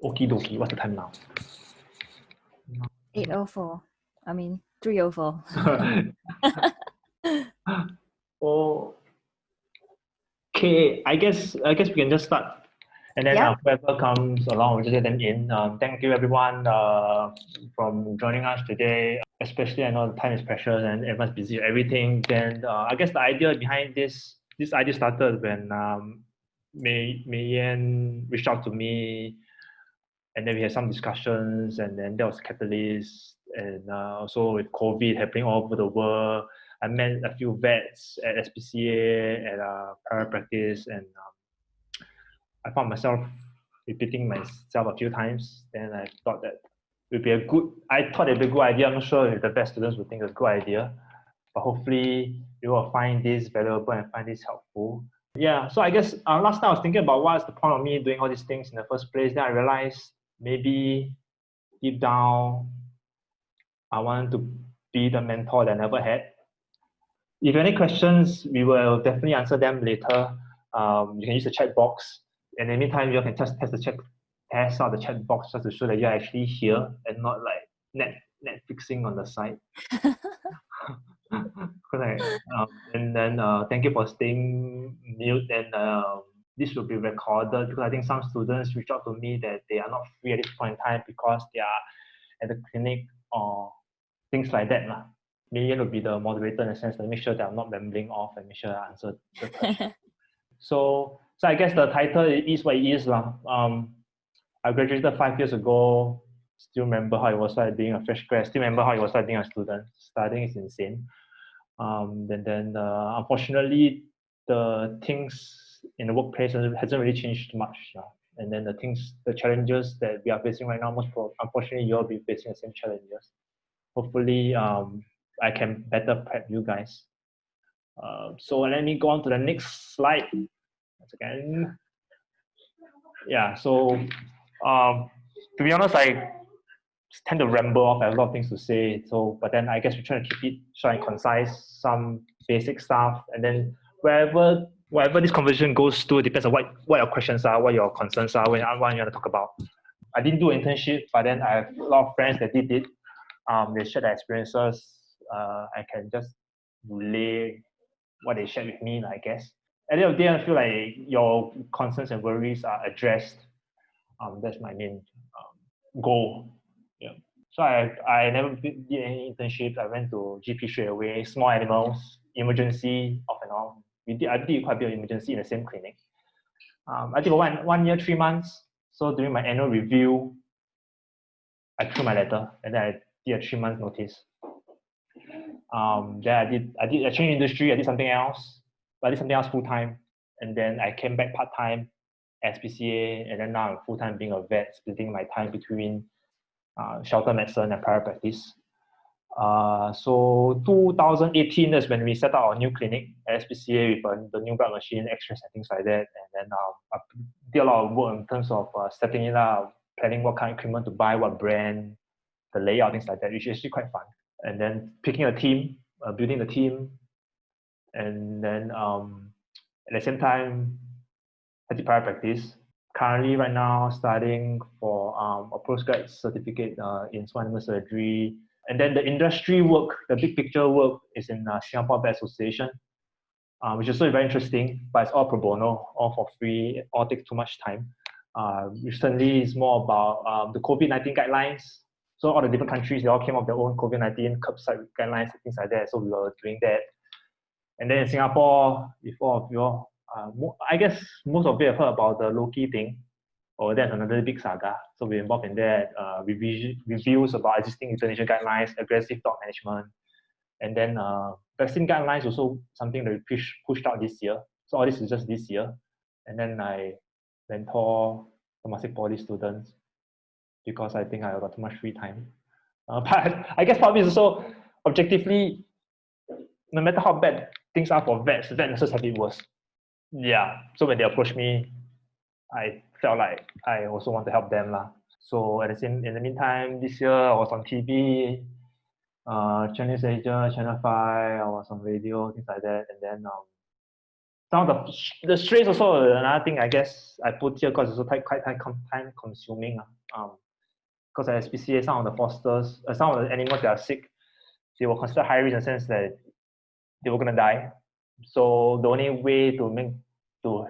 Okie dokie, what's the time now? 8:04. I mean 3:04. Oh, okay, I guess we can just start. And then Yeah. whoever comes along, we'll just get them in. Thank you everyone from joining us today. Especially I know the time is precious and everyone's busy with everything. Then I guess the idea behind this idea started when Mei Yan reached out to me, and then we had some discussions, and then there was a catalyst. And also with COVID happening all over the world, I met a few vets at SPCA, at parapractice, and I found myself repeating myself a few times. Then I thought that it would be a good idea. I'm not sure if the best students would think it's a good idea, but hopefully you will find this valuable and find this helpful. Yeah, so I guess last time I was thinking about what's the point of me doing all these things in the first place. Then I realized maybe deep down, I wanted to be the mentor that I never had. If you have any questions, we will definitely answer them later. You can use the chat box. And in the meantime, you can test out the chat box just to show that you're actually here and not like Netflixing on the side. And then thank you for staying mute. And this will be recorded because I think some students reach out to me that they are not free at this point in time because they are at the clinic or things like that. Maybe will be the moderator in a sense to make sure that I'm not rambling off and make sure I answer the question. So I guess the title is what it is. I graduated 5 years ago. Still remember how it was like being a fresh grad. Still remember how it was like being a student. Studying is insane. Then unfortunately, the things in the workplace hasn't really changed much. And then the challenges that we are facing right now, unfortunately, you'll be facing the same challenges. Hopefully, I can better prep you guys. So let me go on to the next slide. Once again. Yeah, so to be honest, I tend to ramble off. I have a lot of things to say. But then I guess we're trying to keep it short and concise, some basic stuff, and then wherever this conversation goes to, it depends on what your questions are, what your concerns are, what you want to talk about. I didn't do an internship, but then I have a lot of friends that did it. They shared their experiences. I can just relay what they shared with me, I guess. At the end of the day, I feel like your concerns and worries are addressed. That's my main goal. Yeah. So I never did any internships. I went to GP straight away. Small animals, emergency, off and on. I did quite a bit of emergency in the same clinic. I did 1 year, 3 months. So during my annual review, I threw my letter and then I did a 3-month notice. Then I changed industry. I did something else. But I did something else full time, and then I came back part time, SPCA, and then now I'm full time being a vet, splitting my time between shelter medicine and parapractice. So 2018 is when we set up our new clinic at SPCA with the new blood machine, X-rays and things like that. And then I did a lot of work in terms of setting it up, planning what kind of equipment to buy, what brand, the layout, things like that, which is actually quite fun. And then picking a team, building the team, and then at the same time, I did parapractice. Currently, right now, studying for a postgrad certificate in small animal surgery. And then the industry work, the big picture work is in Singapore Vet Association, which is also very interesting, but it's all pro bono, all for free, all takes too much time. Recently, it's more about the COVID-19 guidelines. So all the different countries, they all came up with their own COVID-19 curbside guidelines and things like that. So we were doing that. And then in Singapore, if all of you all, I guess most of you have heard about the Loki thing. Oh, that's another big saga. So we're involved in that. Reviews about existing euthanasia guidelines, aggressive dog management. And then vaccine guidelines also something that we pushed out this year. So all this is just this year. And then I mentor Temasek Poly students because I think I got too much free time. But I guess part of it is also objectively, no matter how bad things are for vet nurses have it worse. Yeah. So when they approached me, I felt like I also want to help them. So in the meantime, this year I was on TV, Chinese Asia, Channel 5, I was on radio, things like that. And then some of the stress also another thing I guess I put here because it's also quite time consuming. Because at SPCA, some of the fosters, some of the animals that are sick, they were considered high risk in the sense that they were gonna die. So the only way to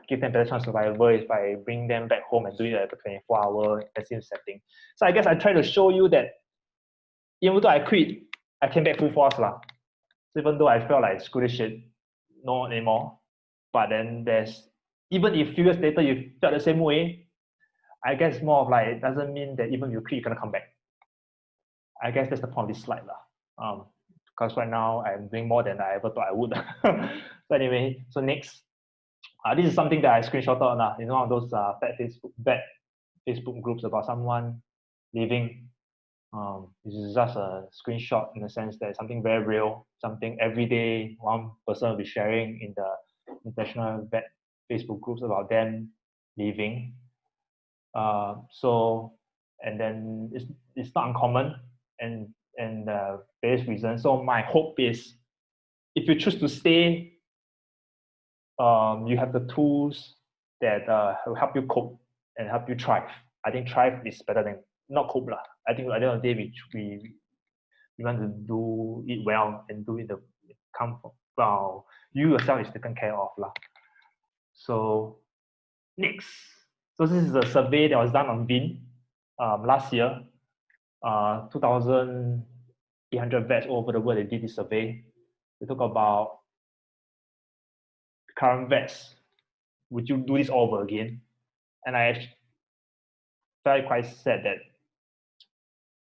give them better chance of survival is by bringing them back home and do it at a 24-hour intensive setting. So I guess I try to show you that even though I quit, I came back full force lah. So even though I felt like screw this shit, no anymore. But then even if few years later you felt the same way, I guess more of like it doesn't mean that even if you quit, you're gonna come back. I guess that's the point of this slide lah. Because right now I'm doing more than I ever thought I would. So anyway, so next, this is something that I screenshotted lah. You know, one of those bad Facebook groups about someone leaving. This is just a screenshot in the sense that something very real, something every day one person will be sharing in the international vet Facebook groups about them leaving. And then it's not uncommon and various reasons. So my hope is, if you choose to stay, you have the tools that will help you cope and help you thrive. I think thrive is better than not cope lah. I think at the end of the day, we want to do it well and do it the comfort. Well, you yourself is taken care of lah. So next, so this is a survey that was done on VIN last year. 2,800 vets all over the world, they did this survey. They talk about current vets. Would you do this all over again? And I felt quite sad that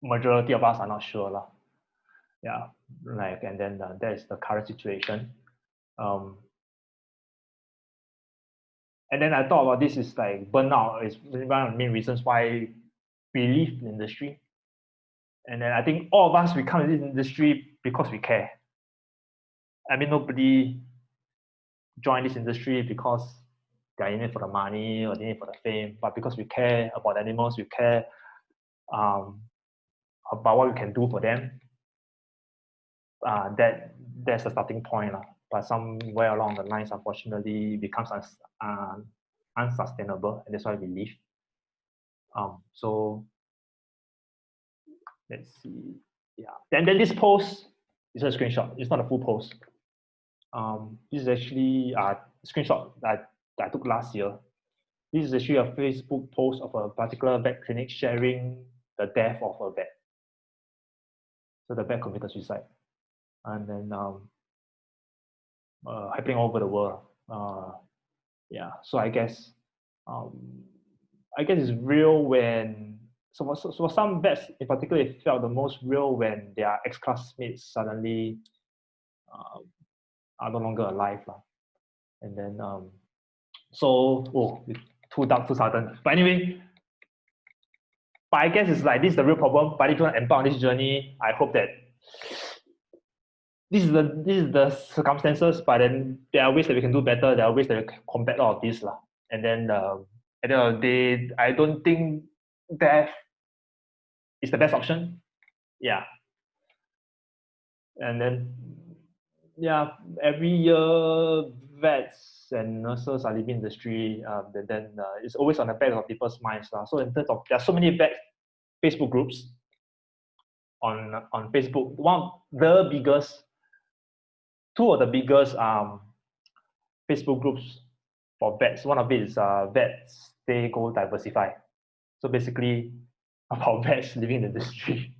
majority of us are not sure lah. Yeah, like, and then that is the current situation. And then I thought about this is like burnout is one of the main reasons why we leave the industry. And then I think all of us, we come to this industry because we care. I mean, nobody joined this industry because they're in it for the money or in it for the fame, but because we care about animals, we care about what we can do for them. That's the starting point. But somewhere along the lines, unfortunately, it becomes unsustainable, and that's why we leave. So let's see. Yeah. Then this post is a screenshot. It's not a full post. This is actually a screenshot that I took last year. This is actually a Facebook post of a particular vet clinic sharing the death of a vet. So the vet committed suicide, and then happening all over the world. Yeah. So I guess it's real when so some vets in particular, it felt the most real when their ex-classmates suddenly are no longer alive. And then too dark, too sudden. But anyway, but I guess it's like this is the real problem. But if you want to embark on this journey, I hope that this is the circumstances, but then there are ways that we can do better. There are ways that we can combat all of this. And then at the end of the day, I don't think death is the best option. Yeah. And then, yeah, every year vets and nurses are leaving the industry. Then it's always on the back of people's minds. So in terms of, there are so many vet Facebook groups on Facebook. Two of the biggest Facebook groups for vets. One of it is Vets Stay Go Diversify. So basically about vets leaving the industry.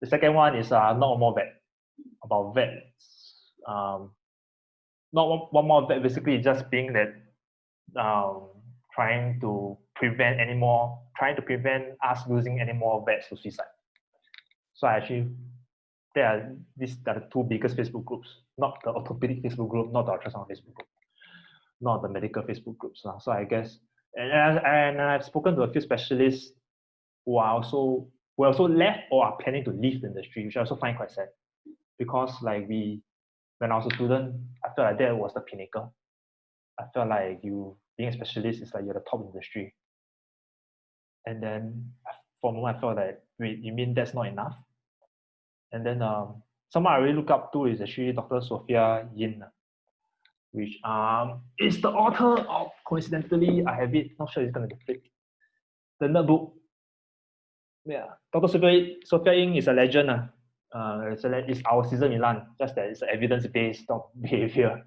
The second one is Not One More Vet, about vets. Not one more vet basically just being that trying to prevent us losing any more vets to suicide. So these are the two biggest Facebook groups, not the orthopedic Facebook group, not the ultrasound Facebook group, not the medical Facebook groups. So I guess, and I've spoken to a few specialists who are also left or are planning to leave the industry, which I also find quite sad, because like when I was a student, I felt like that was the pinnacle. I felt like being a specialist is like you're the top industry. And then for a moment I felt like, wait, you mean that's not enough? And then someone I really look up to is actually Dr. Sophia Yin. which is the author of, coincidentally, I have it, not sure it's going to get flipped, the Notebook. Yeah, Dr. Sophia Ng is a legend. It's our Caesar Milan, just that it's evidence-based dog behavior.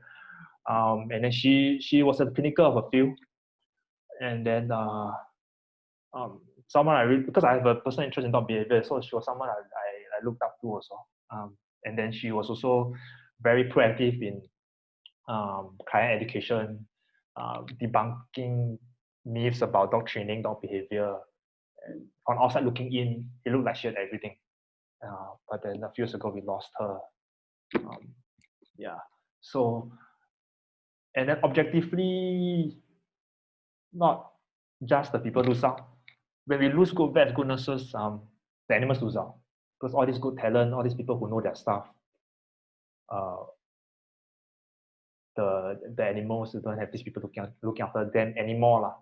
And then she was at the pinnacle of a field. And then someone because I have a personal interest in dog behavior, so she was someone I looked up to also. And then she was also very proactive in client education, debunking myths about dog training, dog behavior. And on outside looking in, it looked like she had everything. But then a few years ago, we lost her. Yeah. So, and then objectively, not just the people lose out. When we lose good vets, good nurses, the animals lose out. Because all this good talent, all these people who know their stuff, the animals don't have these people looking after them anymore. Lah.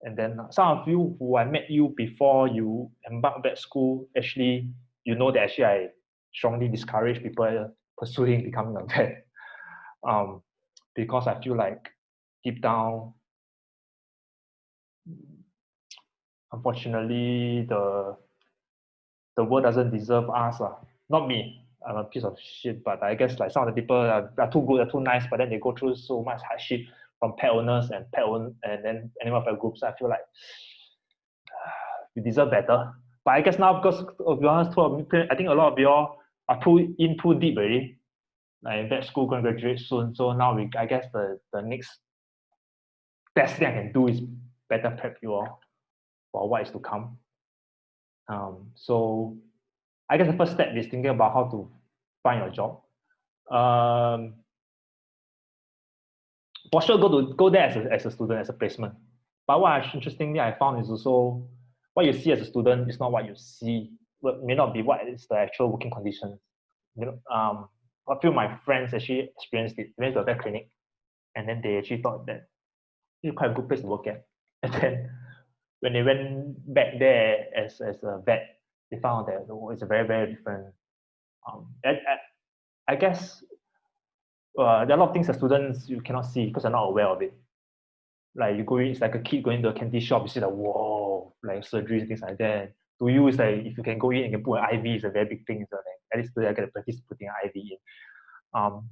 And then some of you who I met you before you embarked vet school, actually, you know that actually I strongly discourage people pursuing becoming a vet. Because I feel like deep down, unfortunately, the world doesn't deserve us. Not me. I'm a piece of shit, but I guess like some of the people are too good, are too nice, but then they go through so much hardship from pet owners and and then animal welfare groups. I feel like you deserve better. But I guess now, because to be honest, I think a lot of y'all are too deep already. Like in vet school, going to graduate soon. So now I guess the next best thing I can do is better prep you all for what is to come. So I guess the first step is thinking about how to find your job. For sure, go there as a student, as a placement. But what interestingly I found is also what you see as a student is not what you see. What may not be what is the actual working conditions. You know, a few of my friends actually experienced it. They went to a vet clinic, and then they actually thought that it's quite a good place to work at. And then when they went back there as a vet, they found that it's a very, very different. I guess there are a lot of things as students you cannot see because you're not aware of it. Like you go in, it's like a kid going to a candy shop, you see like, whoa, like surgeries, things like that. To you, it's like if you can go in and can put an IV, it's a very big thing. So like, at least I get to practice putting an IV in.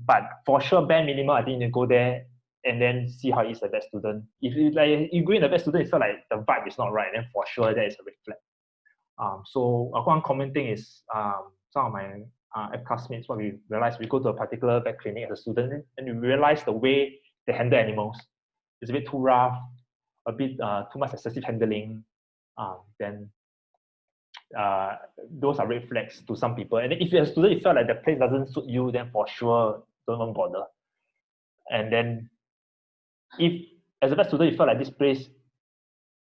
But for sure, bare minimum, I think you go there and then see how it is a vet student. If you go in a vet student, it's feel like the vibe is not right, then for sure that is a red flag. So one common thing is some of my classmates, what we realize, we go to a particular vet clinic as a student and we realize the way they handle animals is a bit too rough, a bit too much excessive handling. Then those are red flags to some people. And then if you're a student, you feel like the place doesn't suit you, then for sure don't even bother. And then if as a vet student you feel like this place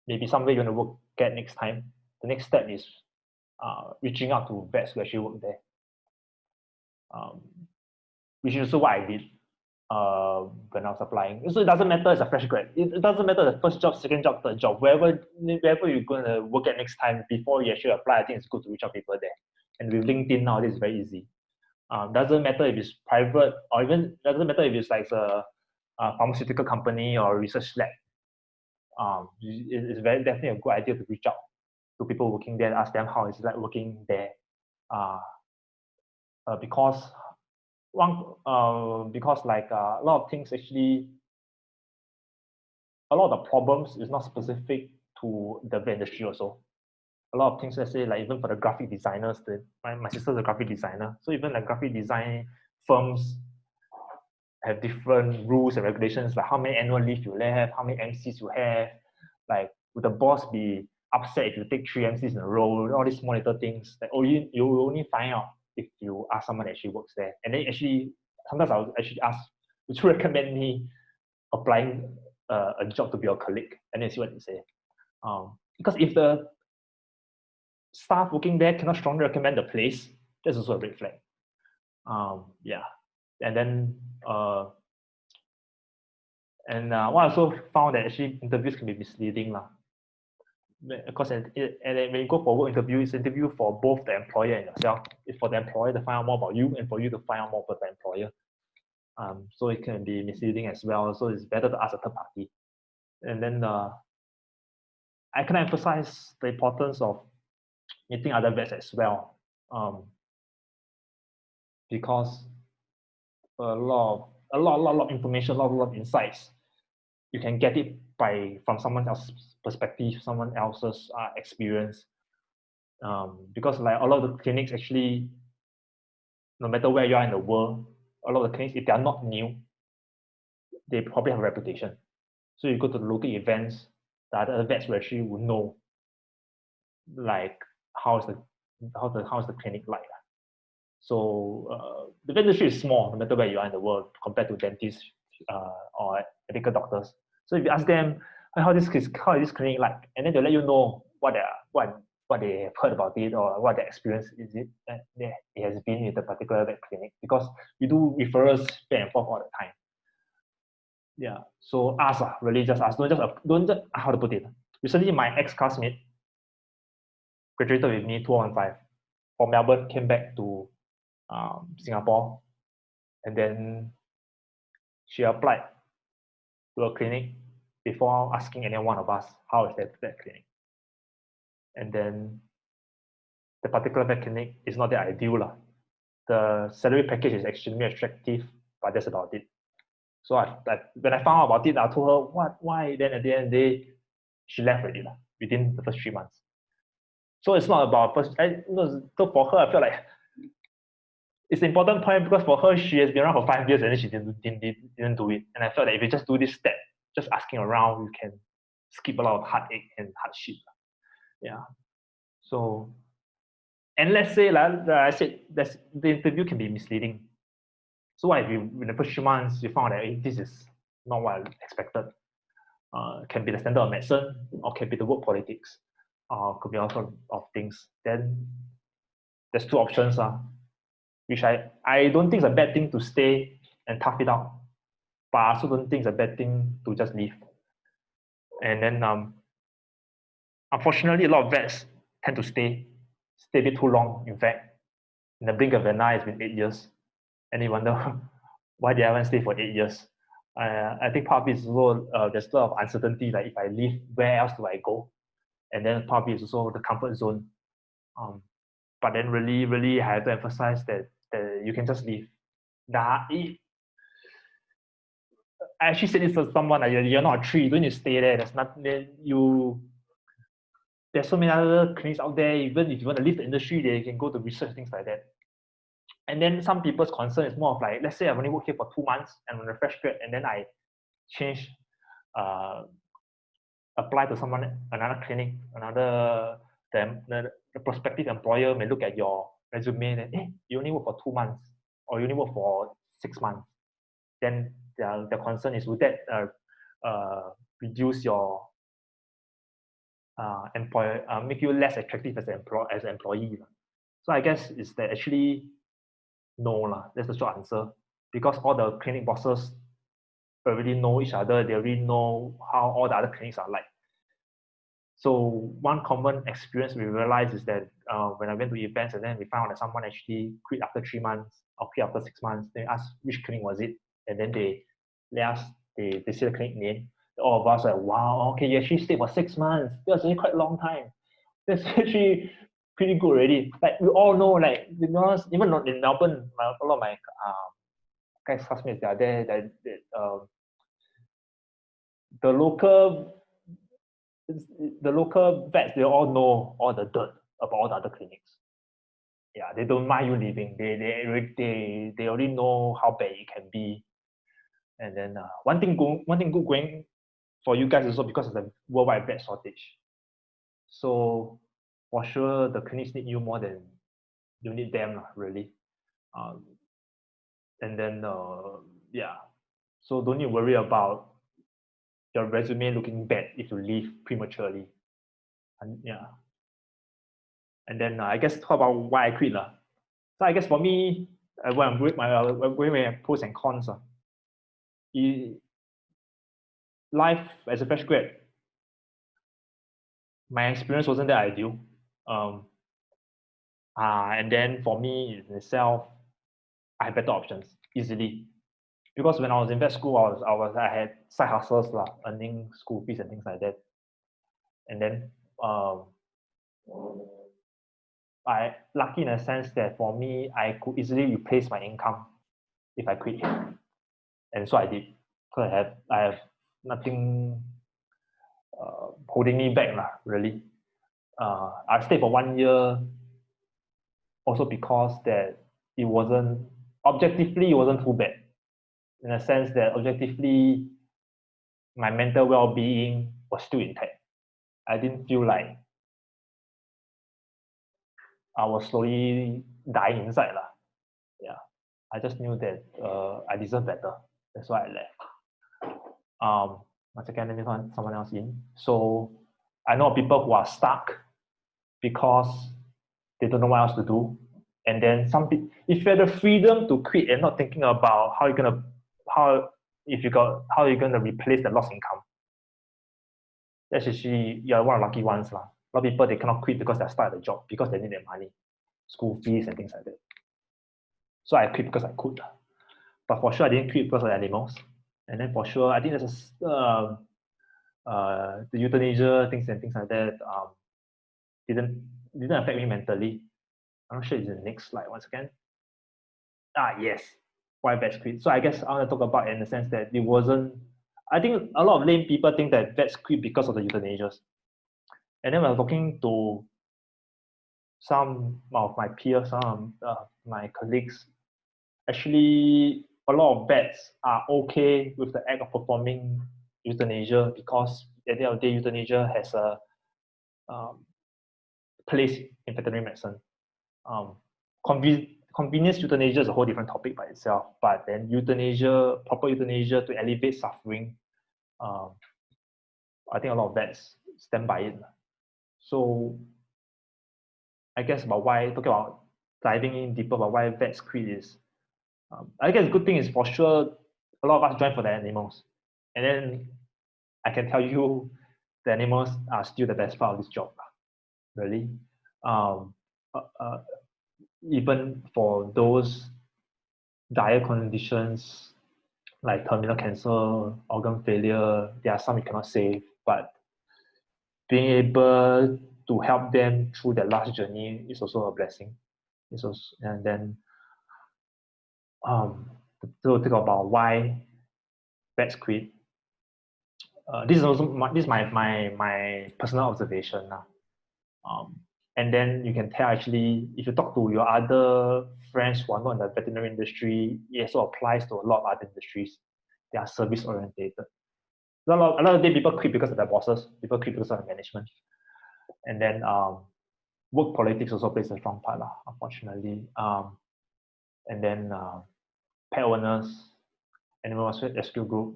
maybe somewhere you want to work at next time, the next step is reaching out to vets who actually work there. Which is also what I did when I was applying. So it doesn't matter as a fresh grad. It doesn't matter the first job, second job, third job, wherever you're going to work at next time before you actually apply. I think it's good to reach out to people there. And with LinkedIn now, it's very easy. Doesn't matter if it's private or even doesn't matter if it's like a pharmaceutical company or research lab. It's very definitely a good idea to reach out to people working there and ask them how it's like working there. Because like a lot of things actually, a lot of the problems is not specific to the industry also. A lot of things, let's say, like even for the graphic designers, my sister's a graphic designer, so even like graphic design firms have different rules and regulations, like how many annual leave you have, how many MCs you have, like would the boss be upset if you take 3 MCs in a row, all these small little things that you only find out if you ask someone that actually works there. And then actually, sometimes I'll actually ask, would you recommend me applying a job to be your colleague? And then see what they say. Because if the staff working there cannot strongly recommend the place, that's also a red flag. Yeah. And then what I also found that actually interviews can be misleading because and when you go for work interview, it's an interview for both the employer and yourself. It's for the employer to find out more about you and for you to find out more about the employer. So it can be misleading as well. So it's better to ask a third party. And then I can emphasize the importance of meeting other vets as well, because a lot of information, a lot of insights. You can get it from someone else's perspective, someone else's experience. Because like a lot of the clinics actually, no matter where you are in the world, a lot of the clinics, if they are not new, they probably have a reputation. So you go to the local events, the other vets will actually will know, like how's the clinic like. So the vet industry is small, no matter where you are in the world, compared to dentists or medical doctors. So if you ask them, "Hey, how is this clinic like," and then they'll let you know what they have heard about it, or what their experience is it has been with the particular vet clinic, because we do referrals back and forth all the time. Yeah, so ask, really just ask. Don't just how to put it. Recently, my ex-classmate graduated with me 2015 from Melbourne, came back to Singapore, and then she applied to a clinic before asking any one of us how is that clinic. And then the particular vet clinic is not the ideal. The salary package is extremely attractive, but that's about it. So when I found out about it, I told her why. Then at the end of the day, she left already within the first 3 months. So it's not about first. So for her, I feel like it's an important point, because for her, she has been around for 5 years and then she didn't do it. And I felt that if you just do this step, just asking around, you can skip a lot of heartache and hardship. Yeah. So, and let's say, like I said, the interview can be misleading. So what if you, in the first 3 months, you found that this is not what I expected? Can be the standard of medicine, or can be the work politics, could be all sorts of things. Then there's 2 options, which I don't think it's a bad thing to stay and tough it out, but I also don't think it's a bad thing to just leave. And then unfortunately, a lot of vets tend to stay a bit too long. In fact, in the blink of an eye, it's been 8 years, and you wonder why they haven't stayed for 8 years. I think part of it is also there's a lot of uncertainty, like if I leave, where else do I go? And then part of it is also the comfort zone. But then really I have to emphasize that you can just leave. I actually said this to someone, you're not a tree, you don't need to stay there. There's nothing. There's so many other clinics out there. Even if you want to leave the industry, they can go to research, things like that. And then some people's concern is more of like, let's say I've only worked here for 2 months and I'm a fresh grad, and then I change, apply to another clinic, the prospective employer may look at your resume and hey, you only work for 2 months, or you only work for 6 months. Then the concern is, would that reduce your employer, make you less attractive as an employee? So I guess it's that actually no, that's the short answer, because all the clinic bosses already know each other. They already know how all the other clinics are like. So one common experience we realized is that when I went to events and then we found that someone actually quit after 3 months or quit after 6 months, they asked which clinic was it, and then they say the clinic name. All of us are like, wow, okay, you actually stayed for 6 months. That's actually quite a long time. That's actually pretty good already. Like we all know, like to be honest, even in Melbourne, a lot of my guys classmates, they are there. The local vets, they all know all the dirt about all the other clinics. Yeah, they don't mind you leaving. They already know how bad it can be. And then one thing good going for you guys also, because of the worldwide vet shortage. So for sure, the clinics need you more than you need them, really. And then yeah, so don't you worry about your resume looking bad if you leave prematurely. And yeah, and then I guess talk about why I quit. So I guess for me, when I'm with my pros and cons, life as a fresh grad, my experience wasn't that ideal. And then for me in itself, I have better options easily, because when I was in vet school, I had side hustles lah, earning school fees and things like that. And then I lucky in a sense that for me, I could easily replace my income if I quit. And so I did. So I have nothing holding me back lah, really. I stayed for 1 year also because that it wasn't objectively, it wasn't too bad, in a sense that objectively my mental well-being was still intact. I didn't feel like I was slowly dying inside lah. Yeah, I just knew that I deserve better. That's why I left. Once again, let me find someone else in. So I know people who are stuck because they don't know what else to do. And then some people, if you had the freedom to quit and not thinking about how you're gonna replace the lost income, that's actually you're one of the lucky ones lah. A lot of people, they cannot quit because they're stuck at the job because they need their money, school fees and things like that. So I quit because I could. But for sure, I didn't quit because of the animals. And then for sure, I think there's the euthanasia things and things like that didn't affect me mentally. I'm not sure it's the next slide once again. Yes, why vets quit. So I guess I want to talk about it in the sense that it wasn't. I think a lot of lame people think that vets quit because of the euthanasias. And then when I was talking to some of my peers, some of my colleagues, actually a lot of vets are okay with the act of performing euthanasia because at the end of the day, euthanasia has a place in veterinary medicine. Convenience euthanasia is a whole different topic by itself, but then euthanasia, proper euthanasia to alleviate suffering, I think a lot of vets stand by it. So I guess about why, talking about diving in deeper about why vets quit is, I guess the good thing is for sure, a lot of us join for the animals. And then I can tell you the animals are still the best part of this job, really. Even for those dire conditions like terminal cancer, organ failure, there are some you cannot save, but being able to help them through their last journey is also a blessing. It's also, and then to think about why vets quit. This is also my personal observation now. And then you can tell actually, if you talk to your other friends who are not in the veterinary industry, it also applies to a lot of other industries. They are service orientated. A lot of the people quit because of their bosses. People quit because of the management. And then work politics also plays a strong part, unfortunately. And then pet owners, animal rescue group,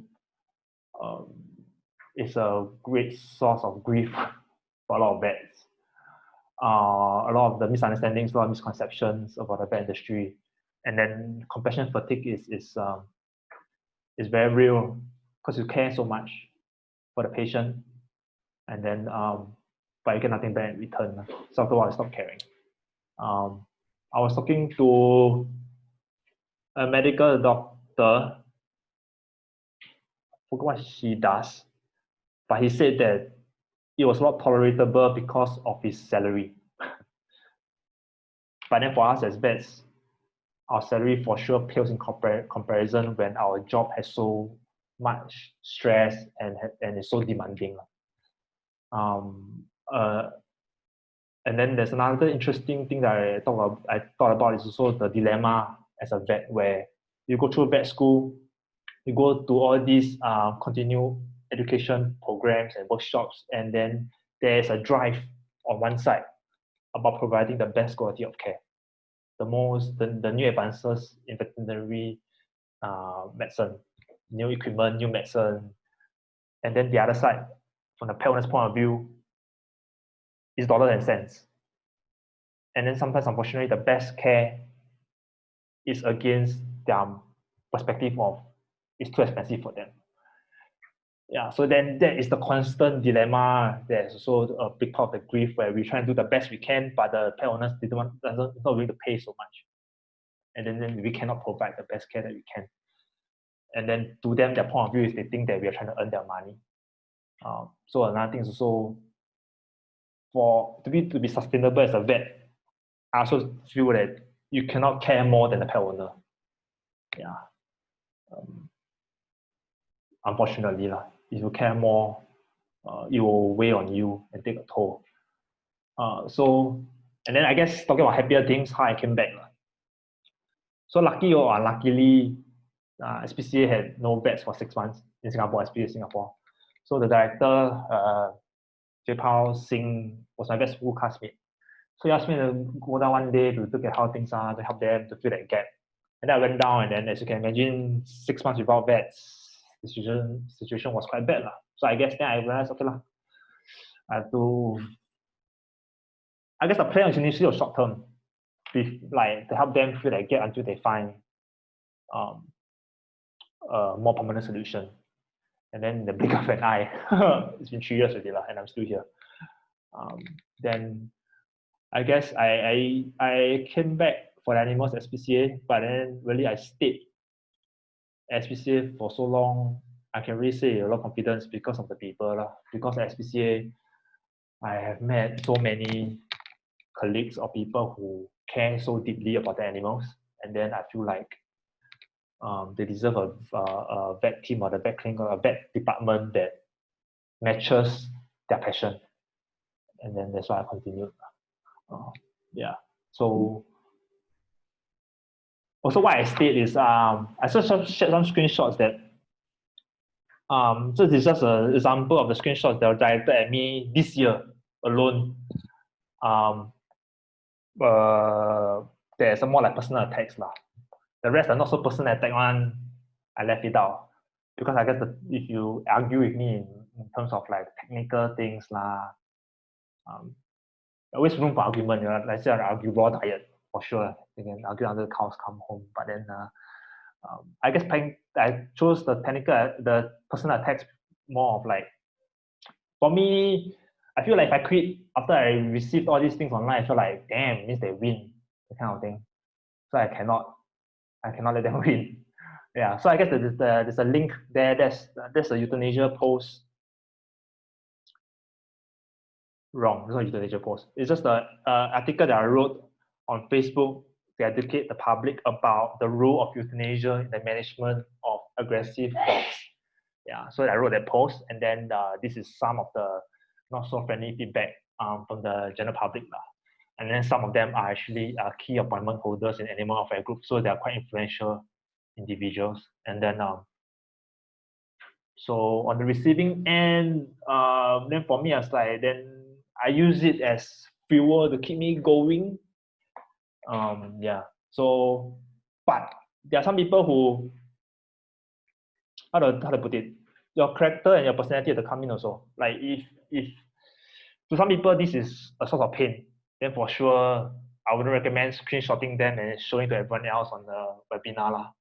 is a great source of grief for a lot of vets. A lot of the misunderstandings, a lot of misconceptions about the vet industry, and then compassion fatigue is very real because you care so much for the patient, and then but you get nothing back in return. So after a while, I stopped caring. I was talking to a medical doctor. I forgot what he does, but he said that it was not tolerable because of his salary. But then for us as vets, our salary for sure pales in comparison when our job has so much stress and is so demanding. And then there's another interesting thing that I thought about is also the dilemma as a vet, where you go through vet school, you go to all these continued education programs and workshops, and then there's a drive on one side about providing the best quality of care, the new advances in veterinary medicine, new equipment, new medicine, and then the other side, from the pet owner's point of view, is dollars and cents. And then sometimes, unfortunately, the best care is against their perspective of it's too expensive for them. Yeah, so then that is the constant dilemma. There's also a big part of the grief where we try and do the best we can, but the pet owners not willing to pay so much, and then we cannot provide the best care that we can. And then to them, their point of view is they think that we are trying to earn their money. So another thing is also to be sustainable as a vet, I also feel that you cannot care more than the pet owner. Yeah. Unfortunately, if you care more, it will weigh on you and take a toll. And then I guess talking about happier things, how I came back. So lucky or unluckily, SPCA had no vets for 6 months in Singapore, SPCA Singapore. So the director, Singh, was my vet school classmate. So he asked me to go down one day to look at how things are, to help them to fill that gap. And then I went down, and then as you can imagine, 6 months without vets, the situation was quite bad. So I guess then I realized, okay, I have to, I guess the plan was initially short term, to help them fill that gap until they find a more permanent solution. And then the blink of an eye, it's been 3 years already, and I'm still here. Then I guess I came back for the animals at SPCA, but then really I stayed at SPCA for so long. I can really say a lot of confidence because of the people. Because at SPCA, I have met so many colleagues or people who care so deeply about the animals, and then I feel like they deserve a vet team or the vet clinic or a vet department that matches their passion, and then that's why I continued. Yeah. So also why I stayed is I just shared some screenshots that so this is just an example of the screenshots that were directed at me this year alone. There's some more like personal attacks lah. The rest are not so personal attack one. I left it out because I guess if you argue with me in terms of like technical things lah, always room for argument. Let's say I argue raw diet for sure. You can argue until the cows come home. But then I guess I chose the personal attacks more of like, for me, I feel like if I quit after I received all these things online, I feel like, damn, it means they win, that kind of thing. So I cannot let them win. Yeah, so I guess there's a link there. There's a euthanasia post. Wrong, it's not euthanasia post. It's just an article that I wrote on Facebook to educate the public about the role of euthanasia in the management of aggressive dogs. Yeah, so I wrote that post, and then this is some of the not so friendly feedback from the general public. And then some of them are actually key appointment holders in animal welfare groups, so they are quite influential individuals. And then so on the receiving end, then for me, I was like, then I use it as fuel to keep me going. Yeah. So, but there are some people who, how to put it, your character and your personality have to come in also. Like if to some people this is a source of pain, then for sure I wouldn't recommend screenshotting them and showing to everyone else on the webinar.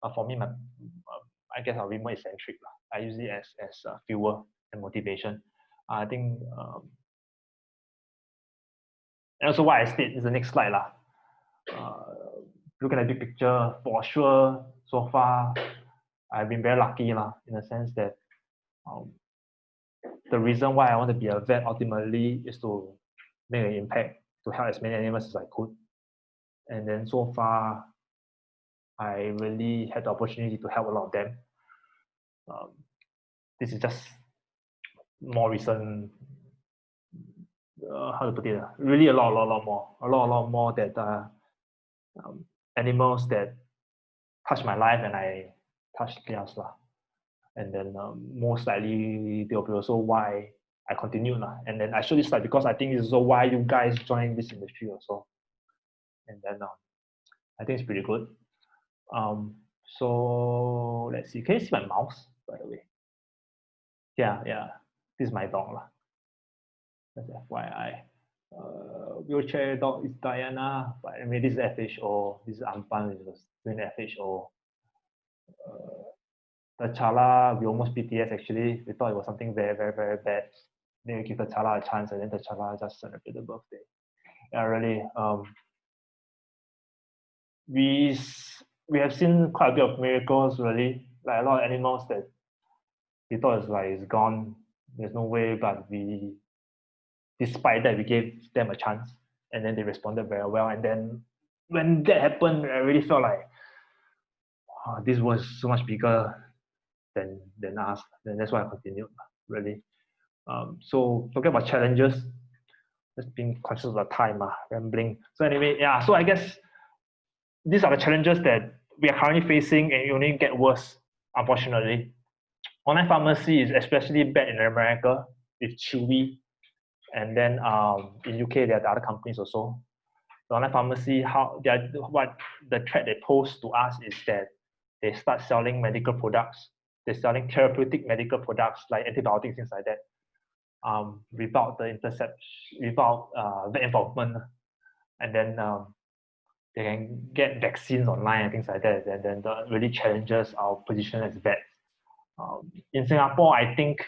But for me, I guess I'll be more eccentric. I use it as fuel and motivation. I think, and also why I stayed is the next slide. Look at the big picture, for sure, so far, I've been very lucky in the sense that the reason why I want to be a vet ultimately is to make an impact, to help as many animals as I could. And then so far, I really had the opportunity to help a lot of them. This is just more recent, how to put it, really a lot more that animals that touch my life and I touched theirs. And then most likely they'll be also why I continue. And then I show this slide because I think this is also why you guys join this industry also. And then I think it's pretty good. So let's see. Can you see my mouse, by the way? Yeah. This is my dog. That's FYI. Wheelchair dog is Diana, but I mean this is FHO. This is Ampan, which was doing FHO. The Chala, we almost BTS actually. We thought it was something very, very, very bad. Then we give the Chala a chance, and then the Chala just celebrated the birthday. Yeah, really. We have seen quite a bit of miracles, really. Like a lot of animals that we thought it's gone. There's no way, but despite that, we gave them a chance, and then they responded very well. And then when that happened, I really felt like this was so much bigger than us. And that's why I continued, really. So talking about challenges, just being conscious of the time, rambling. So anyway, yeah. So I guess these are the challenges that we are currently facing, and it only get worse, unfortunately. Online pharmacy is especially bad in America with Chewy, and then in UK there are the other companies also. The online pharmacy, what the threat they pose to us is that they start selling medical products. They're selling therapeutic medical products like antibiotics, things like that, without the without vet involvement, and then they can get vaccines online and things like that. And then that really challenges our position as vets. In Singapore, I think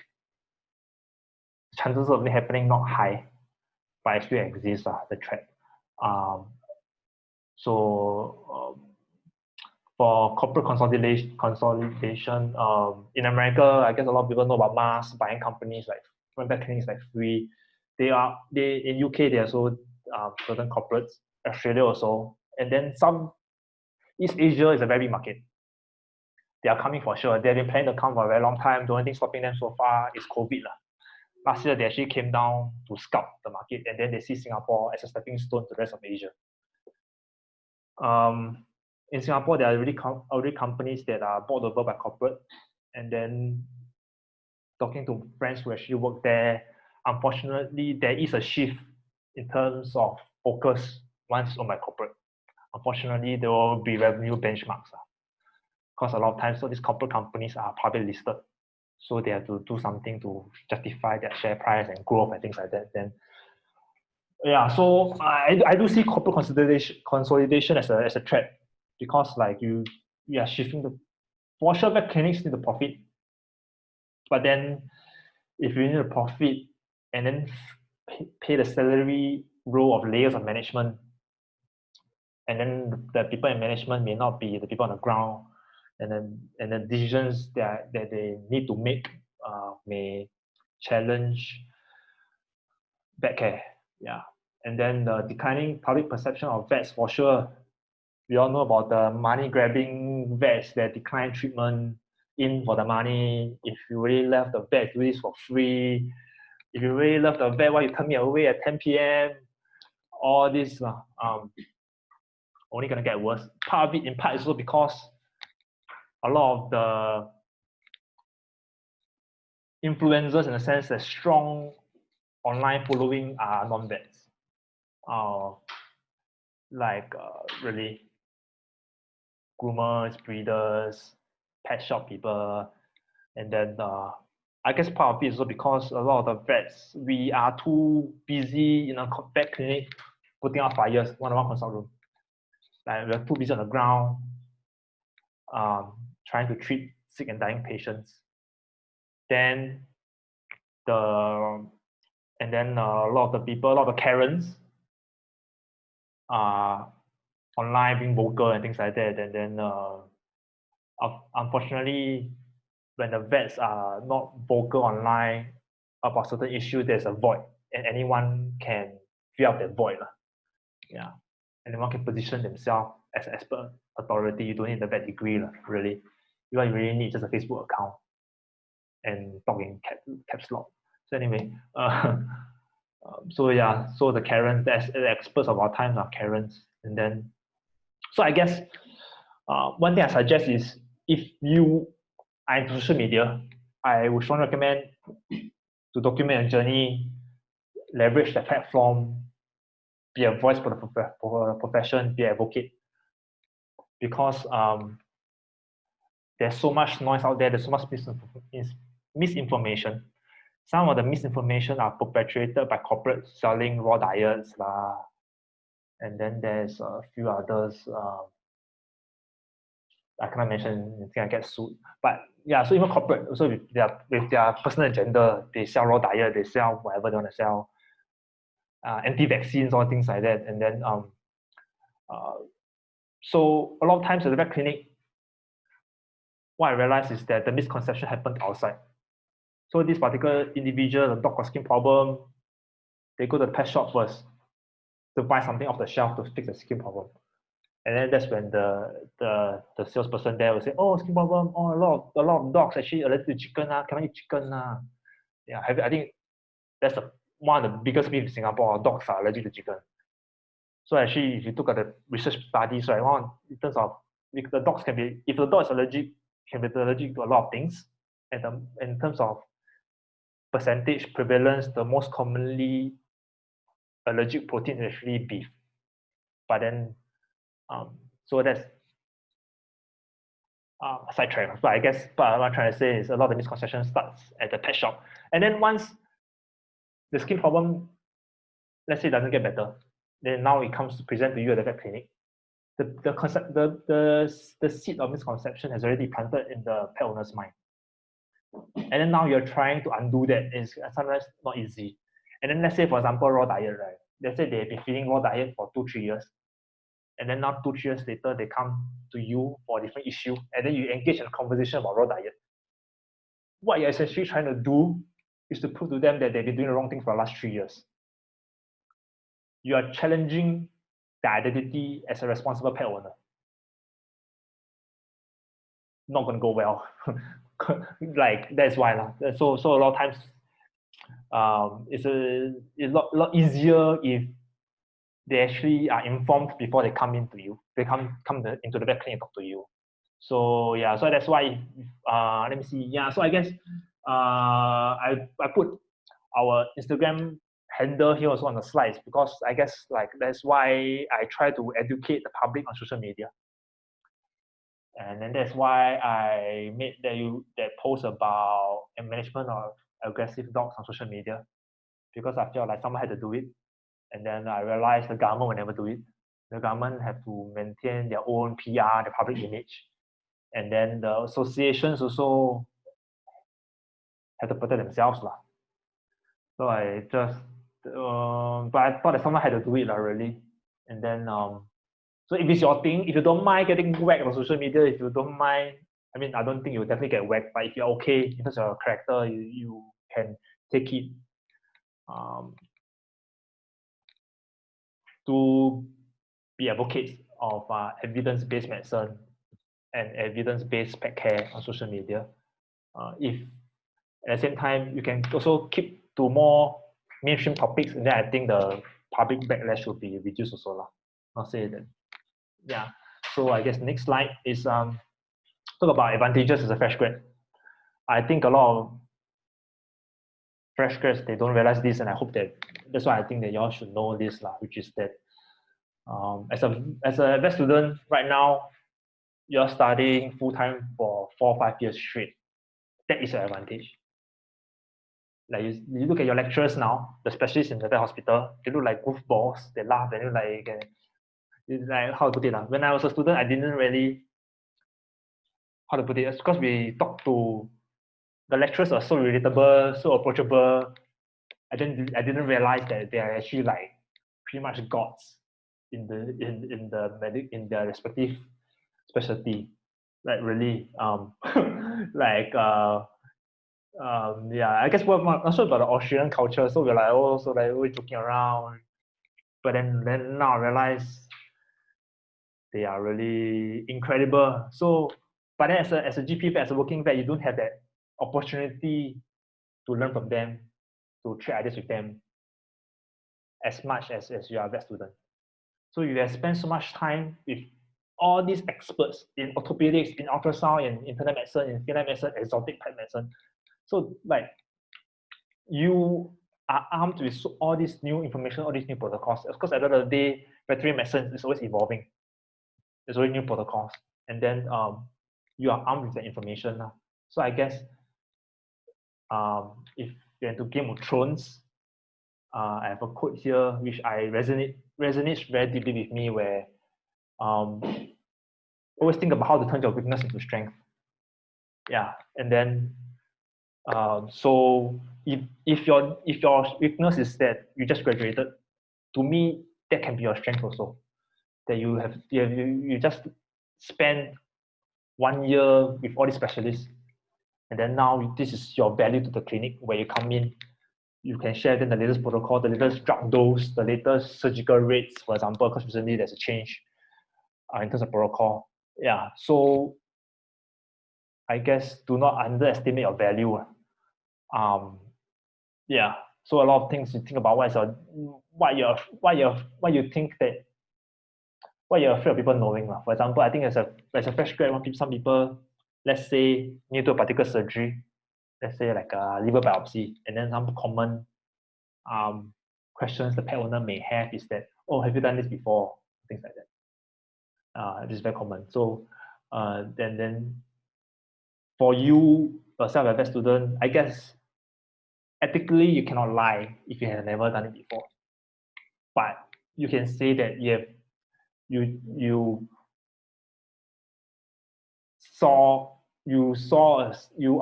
chances of it happening not high, but it still exists, the threat. For corporate consolidation, in America, I guess a lot of people know about masks, buying companies like vet clinics like free. They in UK, there are also certain corporates, Australia also, and then some. East Asia is a very big market. They are coming for sure. They've been planning to come for a very long time. The only thing stopping them so far is COVID. Last year, they actually came down to scout the market, and then they see Singapore as a stepping stone to the rest of Asia. In Singapore, there are already companies that are bought over by corporate, and then talking to friends who actually work there, unfortunately, there is a shift in terms of focus once it's owned by corporate. Unfortunately, there will be revenue benchmarks. Because a lot of times, so these corporate companies are publicly listed, so they have to do something to justify their share price and growth and things like that. Then, yeah, so I do see corporate consolidation as a threat, because like you are shifting for sure vet clinics need the profit, but then if you need a profit and then pay the salary role of layers of management, and then the people in management may not be the people on the ground, and the decisions that they need to make may challenge vet care. Yeah. And then the declining public perception of vets, for sure. We all know about the money grabbing vets that decline treatment in for the money. If you really love the vet, do this for free. If you really love the vet, why you turn me away at 10 p.m.? All this only gonna get worse. Part of it, in part, is also because a lot of the influencers, in a sense, that strong online following are non-vets. Really groomers, breeders, pet shop people, and then I guess part of it is also because a lot of the vets, we are too busy in a vet clinic putting out fires, one-on-one consult room. Like we're too busy on the ground, trying to treat sick and dying patients. Then a lot of the people, a lot of the Karens are online being vocal and things like that. And then unfortunately, when the vets are not vocal online about certain issues, there's a void, and anyone can fill up that void. Yeah. Anyone can position themselves as an expert authority. You don't need the vet degree, really. You really need just a Facebook account and talk in caps lock. So anyway, so the Karens, the experts of our times are Karens. And then, so I guess one thing I suggest is, if you are in social media, I would strongly recommend to document your journey, leverage the platform, be a voice for the profession, be an advocate. Because there's so much noise out there, there's so much misinformation. Some of the misinformation are perpetuated by corporates selling raw diets, and then there's a few others. I cannot mention, I think I get sued. But yeah, so even corporate, also with their personal agenda, they sell raw diet, they sell whatever they want to sell, anti-vaccines, or things like that. And then so a lot of times at the vet clinic, what I realized is that the misconception happened outside. So this particular individual, the dog got skin problem, they go to the pet shop first to buy something off the shelf to fix the skin problem. And then that's when the salesperson there will say, oh, skin problem, oh, a lot of dogs actually allergic to chicken, cannot eat chicken. Yeah, I think that's one of the biggest myths in Singapore, dogs are allergic to chicken. So actually, if you look at the research studies, right, in terms of if the dog is allergic, can be allergic to a lot of things. And in terms of percentage prevalence, the most commonly allergic protein is actually beef. But then, so that's a sidetrack. But I guess what I'm trying to say is a lot of the misconception starts at the pet shop. And then once the skin problem, let's say, doesn't get better, then now it comes to present to you at the vet clinic. The seed of misconception has already planted in the pet owner's mind. And then now you're trying to undo that. It's sometimes not easy. And then let's say, for example, raw diet, right? Let's say they've been feeding raw diet for 2-3 years. And then now 2-3 years later, they come to you for a different issue. And then you engage in a conversation about raw diet. What you're essentially trying to do is to prove to them that they've been doing the wrong thing for the last 3 years. You are challenging the identity as a responsible pet owner. Not going to go well. Like, that's why. So a lot of times, it's a lot easier if they actually are informed before they come into you. They come into the vet clinic and talk to you. So yeah, so that's why. Let me see. Yeah, so I guess I put our Instagram handle here also on the slides, because I guess like that's why I try to educate the public on social media. And then that's why I made that post about management of aggressive dogs on social media, because I felt like someone had to do it. And then I realized the government will never do it. The government have to maintain their own PR, the public image. And then the associations also have to protect themselves. So I just, but I thought that someone had to do it, really. And then, so if it's your thing, if you don't mind getting whacked on social media, if you don't mind, I mean, I don't think you'll definitely get whacked, but if you're okay in terms of your character, you can take it. To be advocates of evidence-based medicine and evidence-based pet care on social media. If at the same time you can also keep to more mainstream topics, and then I think the public backlash will be reduced also. I'll say that. Yeah. So I guess next slide is talk about advantages as a fresh grad. I think a lot of fresh grads, they don't realize this, and I hope that's why I think that y'all should know this, which is that as a vet student right now, you're studying full-time for 4 or 5 years straight. That is an advantage. Like you look at your lecturers now, the specialists in the vet hospital, they look like goofballs. They laugh and it's like, how to put it? When I was a student, I didn't really, how to put it? It's because we talked to the lecturers are so relatable, so approachable. I didn't realize that they are actually like pretty much gods in their respective specialty. Like really, like yeah, I guess we're not sure about the Australian culture, so we're like also like always joking around. But then now I realize they are really incredible. So, but then as a GP vet, as a working vet, you don't have that opportunity to learn from them, to trade ideas with them as much as you are a vet student. So you have spent so much time with all these experts in orthopedics, in ultrasound, in internal medicine, in feline medicine, exotic pet medicine. So like you are armed with all this new information, all these new protocols. Of course, at the end of the day, veterinary medicine is always evolving. There's always new protocols. And then you are armed with the information now. So I guess if you're into Game of Thrones, I have a quote here which resonates very deeply with me, where always think about how to turn your weakness into strength. Yeah, and then so if your weakness is that you just graduated, to me that can be your strength also. That you just spend 1 year with all these specialists, and then now this is your value to the clinic where you come in. You can share then the latest protocol, the latest drug dose, the latest surgical rates, for example, because recently there's a change in terms of protocol. Yeah, so I guess do not underestimate your value. Yeah, so a lot of things you think about what you think that what you're afraid of people knowing. For example, I think as a fresh grad, some people, let's say, new to a particular surgery, let's say like a liver biopsy, and then some common questions the pet owner may have is that, oh, have you done this before? Things like that. This is very common. So then for you, yourself, a vet student, I guess ethically you cannot lie if you have never done it before. But you can say that you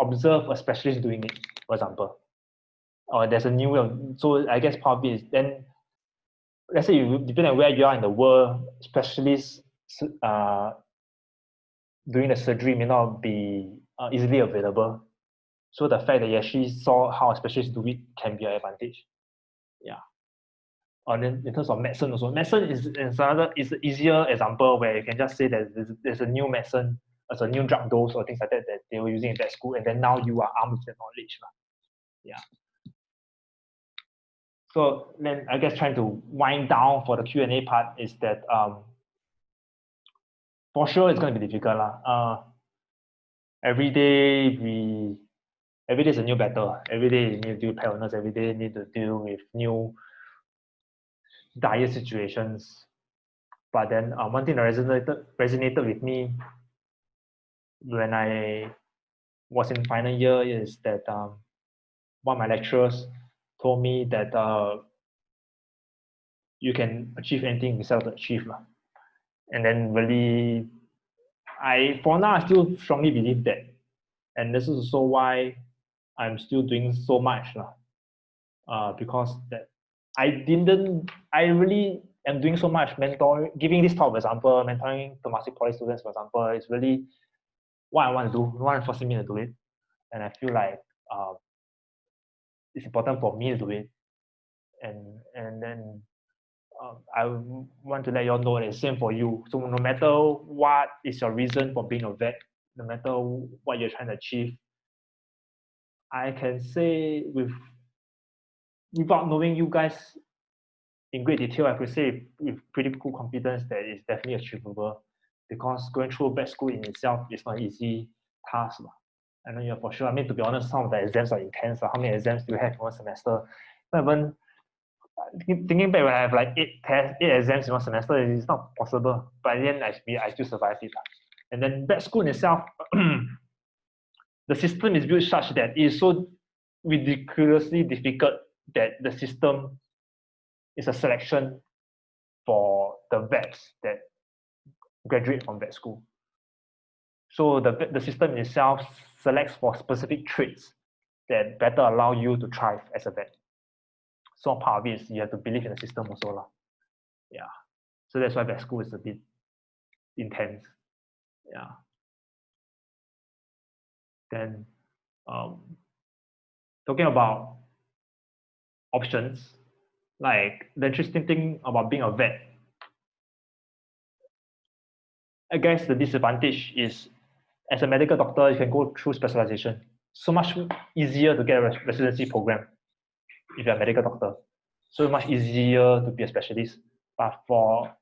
observe a specialist doing it, for example, or there's a new way. So I guess probably is then, let's say you depending on where you are in the world, specialists doing the surgery may not be easily available. So the fact that you actually saw how a specialist do it can be an advantage. Yeah. And then in terms of medicine also, medicine is an easier example where you can just say that there's a new medicine, as a new drug dose or things like that that they were using in vet school, and then now you are armed with that knowledge. Yeah. So then I guess trying to wind down for the Q&A part is that for sure it's going to be difficult. Every day is a new battle. Every day you need to deal with pet owners. Every day you need to deal with new dire situations. But then one thing that resonated with me when I was in final year is that one of my lecturers told me that you can achieve anything you set out to achieve. And then really, for now, I still strongly believe that. And this is also why I'm still doing so much. Because that I really am doing so much mentoring, giving this talk, for example, mentoring Temasek Poly students, for example, is really what I want to do, what forcing me to do it. And I feel like it's important for me to do it. And then I want to let you all know that it's same for you. So no matter what is your reason for being a vet, no matter what you're trying to achieve, I can say without knowing you guys in great detail, I could say with pretty cool confidence that it's definitely achievable, because going through vet school in itself is not an easy task. I know you're for sure. I mean, to be honest, some of the exams are intense. How many exams do you have in one semester? Not even thinking back, when I have like 8 exams in one semester, it's not possible. But then I still survived it. And then vet school in itself, the system is built such that it is so ridiculously difficult that the system is a selection for the vets that graduate from vet school. So the system itself selects for specific traits that better allow you to thrive as a vet. So part of it is you have to believe in the system also. Yeah. So that's why vet school is a bit intense. Yeah. Then talking about options, like the interesting thing about being a vet, I guess the disadvantage is, as a medical doctor, you can go through specialization. So much easier to get a residency program if you're a medical doctor. So much easier to be a specialist. But for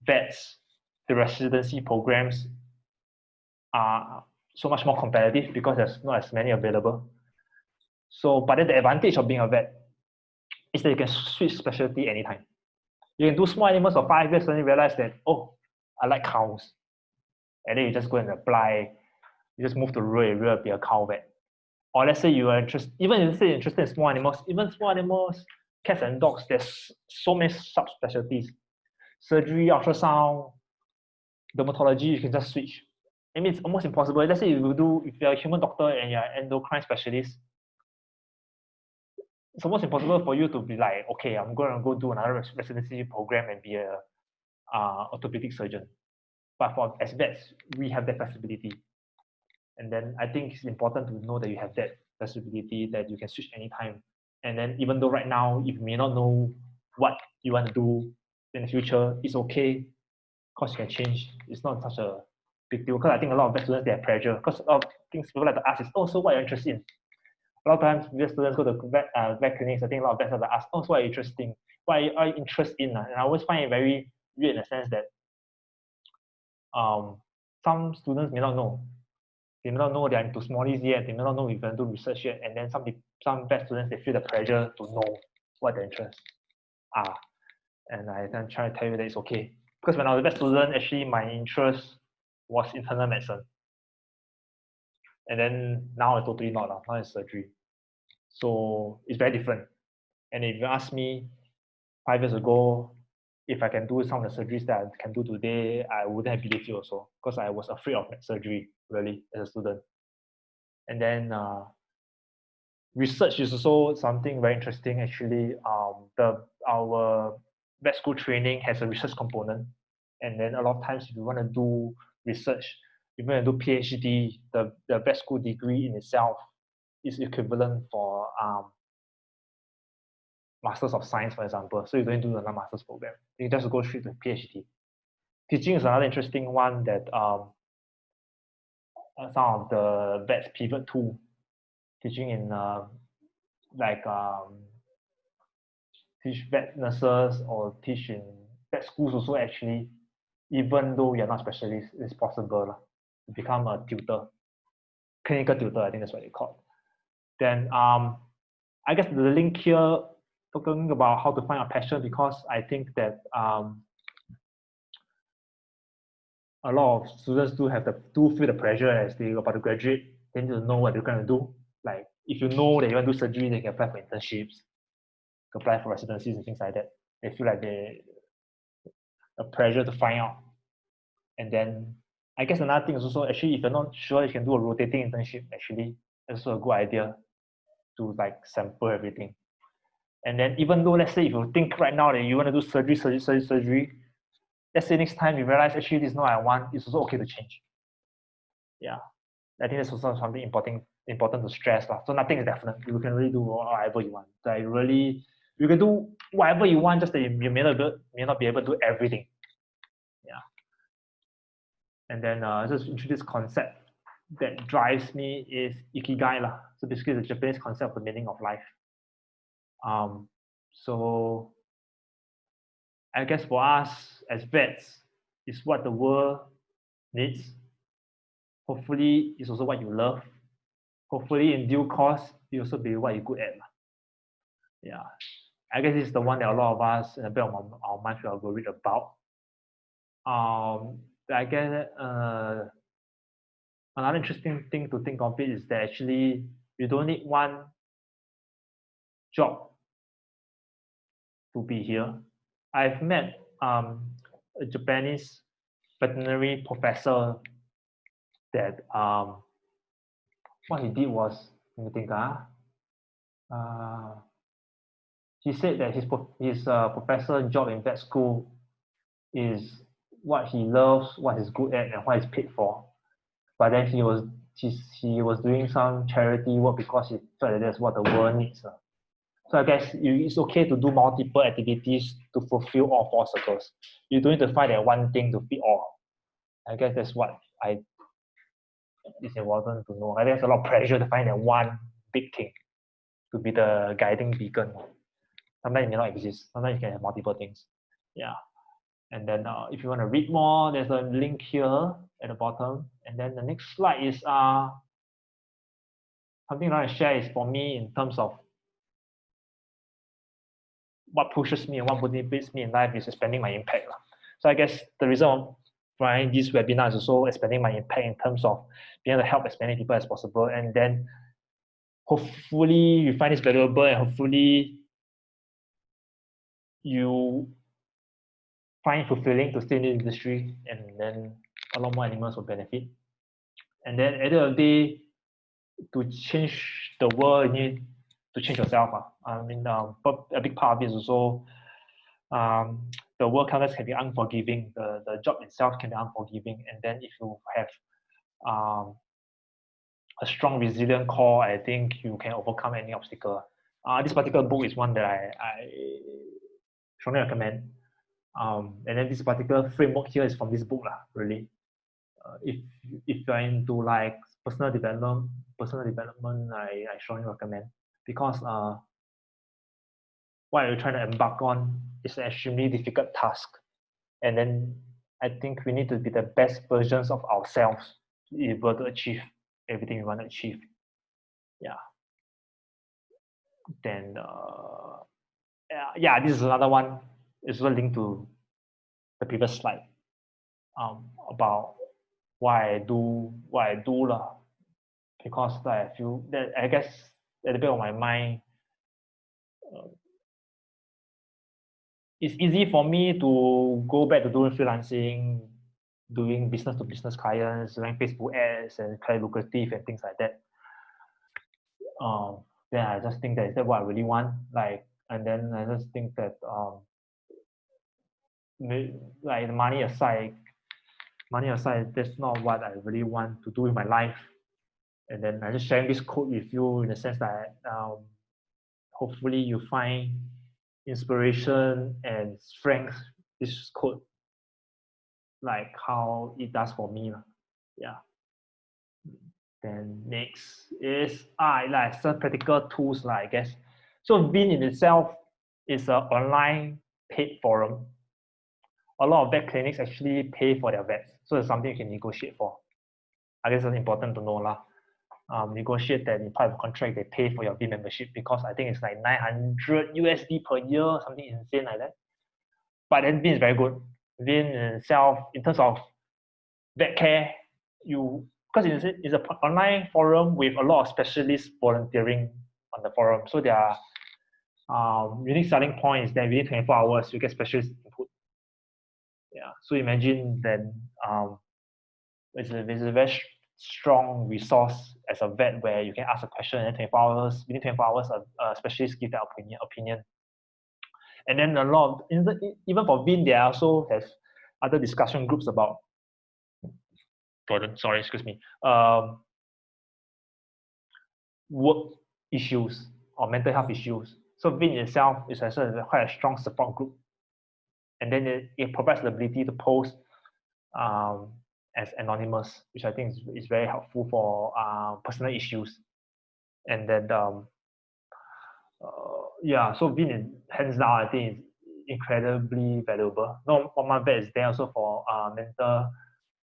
vets, the residency programs are so much more competitive because there's not as many available. So, but then the advantage of being a vet is that you can switch specialty anytime. You can do small animals for 5 years and you realize that, oh, I like cows. And then you just go and apply, you just move to rural area, be a cow vet. Or let's say you are interested, even if you're interested in small animals, cats and dogs, there's so many subspecialties. Surgery, ultrasound, dermatology, you can just switch. I mean, it's almost impossible. Let's say if you're a human doctor and you're an endocrine specialist, it's almost impossible for you to be like, okay, I'm going to go do another residency program and be a orthopedic surgeon. But as vets, we have that flexibility. And then I think it's important to know that you have that flexibility, that you can switch anytime. And then even though right now, if you may not know what you want to do in the future, it's okay, because you can change. It's not such a big deal. Because I think a lot of vet students, they have pressure. Because a lot of things people like to ask is, oh, so what are you interested in? A lot of times, vet students go to vet clinics. I think a lot of vets have to ask, oh, so what are you interested in? What are you interested in? And I always find it very weird in the sense that some students may not know. They may not know they're into smallies yet. They may not know if they're do research yet. And then some vet students, they feel the pressure to know what their interests are. And I then try to tell you that it's okay. Because when I was a vet student, actually my interest was internal medicine. And then now it's totally not. Now it's surgery. So it's very different. And if you ask me 5 years ago, if I can do some of the surgeries that I can do today, I wouldn't have believed you also, because I was afraid of surgery, really, as a student. And then research is also something very interesting, actually. Our vet school training has a research component. And then a lot of times, if you want to do research, if you want to do PhD, the vet school degree in itself is equivalent for Masters of Science, for example. So you don't need to do another master's program. You just go straight to PhD. Teaching is another interesting one that some of the vets pivot to. Teaching in teach vet nurses or teach in vet schools also, actually, even though you're not specialist, it's possible to become a tutor, clinical tutor, I think that's what they call it. Then I guess the link here, talking about how to find a passion, because I think that a lot of students do feel the pressure as they about to graduate. They need to know what they're going to do. Like, if you know that you want to do surgery, they can apply for internships, apply for residencies and things like that. They feel like a pressure to find out. And then I guess another thing is also, actually, if you're not sure, you can do a rotating internship. Actually, that's also a good idea to like sample everything. And then even though, let's say, if you think right now that you want to do surgery, let's say next time you realize, actually, this is not what I want, it's also okay to change. Yeah, I think that's also something important to stress. So nothing is definite. You can really do whatever you want. Like, really, you can do whatever you want, just that you may not be able to do everything. Yeah. And then just introduce concept that drives me is Ikigai. So basically, the Japanese concept of the meaning of life. So I guess for us as vets, it's what the world needs. Hopefully, it's also what you love. Hopefully, in due course, you also be what you're good at. Yeah, I guess it's the one that a lot of us in the back of our minds we are worried about. I guess another interesting thing to think of it is that actually you don't need one job to be here. I've met a Japanese veterinary professor that what he did was, let me think, he said that his professor job in vet school is what he loves, what he's good at, and what he's paid for. But then he was doing some charity work because he felt that that's what the world needs. So I guess it's okay to do multiple activities to fulfill all 4 circles. You don't need to find that one thing to fit all. I guess that's what it's important to know. I think there's a lot of pressure to find that one big thing to be the guiding beacon. Sometimes it may not exist. Sometimes you can have multiple things. Yeah. And then if you want to read more, there's a link here at the bottom. And then the next slide is something I want to share is for me in terms of what pushes me and what motivates me in life is expanding my impact. So I guess the reason behind this webinar is also expanding my impact in terms of being able to help as many people as possible. And then hopefully you find this valuable, and hopefully you find fulfilling to stay in the industry, and then a lot more animals will benefit. And then at the end of the day, to change the world, you need to change yourself. I mean, but a big part of it is also the work sometimes can be unforgiving. The job itself can be unforgiving. And then if you have a strong, resilient core, I think you can overcome any obstacle. This particular book is one that I strongly recommend. And then this particular framework here is from this book, really. If you're into like personal development, I strongly recommend, because what you're trying to embark on is an extremely difficult task. And then I think we need to be the best versions of ourselves to be able to achieve everything we want to achieve. Yeah. Then this is another one. It's also linked to the previous slide, about why I do what I do lah. Because I feel that, I guess, at the back of my mind, it's easy for me to go back to doing freelancing, doing business to business clients, running Facebook ads and quite lucrative and things like that. Then I just think that, is that what I really want? Like, and then I just think that like the money aside, that's not what I really want to do in my life. And then I just sharing this quote with you in the sense that hopefully you find inspiration and strength this quote, like how it does for me. Yeah. Then next is like some practical tools, I guess. So Vin in itself is an online paid forum. A lot of vet clinics actually pay for their vets, so it's something you can negotiate for. I guess it's important to know negotiate that in part of the contract they pay for your Vin membership, because I think it's like 900 USD per year, something insane like that. But then Vin is very good. Vin itself, in terms of vet care, because it's an online forum with a lot of specialists volunteering on the forum. So their unique selling point is that within 24 hours you get specialist input. Yeah. So imagine that it's a very strong resource as a vet, where you can ask a question and within 24 hours a specialist give their opinion. And then a lot of, even for Vin, there also has other discussion groups about work issues or mental health issues. So Vin itself is also quite a strong support group. And then it provides the ability to post as anonymous, which I think is very helpful for personal issues. And then so Vin, hands down, I think is incredibly valuable. No, my vet is there also for mental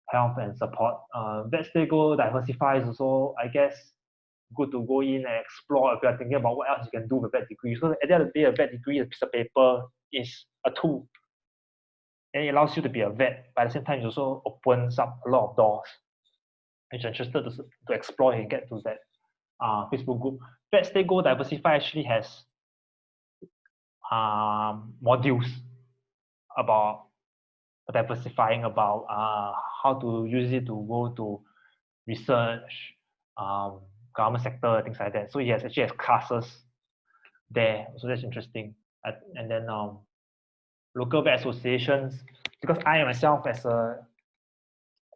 health and support. Vet Stay Go Diversify is also, I guess, good to go in and explore if you're thinking about what else you can do with a vet degree. So at the end of the day, a vet degree, a piece of paper, is a tool. And it allows you to be a vet, but at the same time, it also opens up a lot of doors. If you're interested to explore and get to that Facebook group. Vet Stay Go Diversify actually has modules about diversifying, about how to use it to go to research, government sector, things like that. So he has classes there. So that's interesting. And then local vet associations, because I myself, as a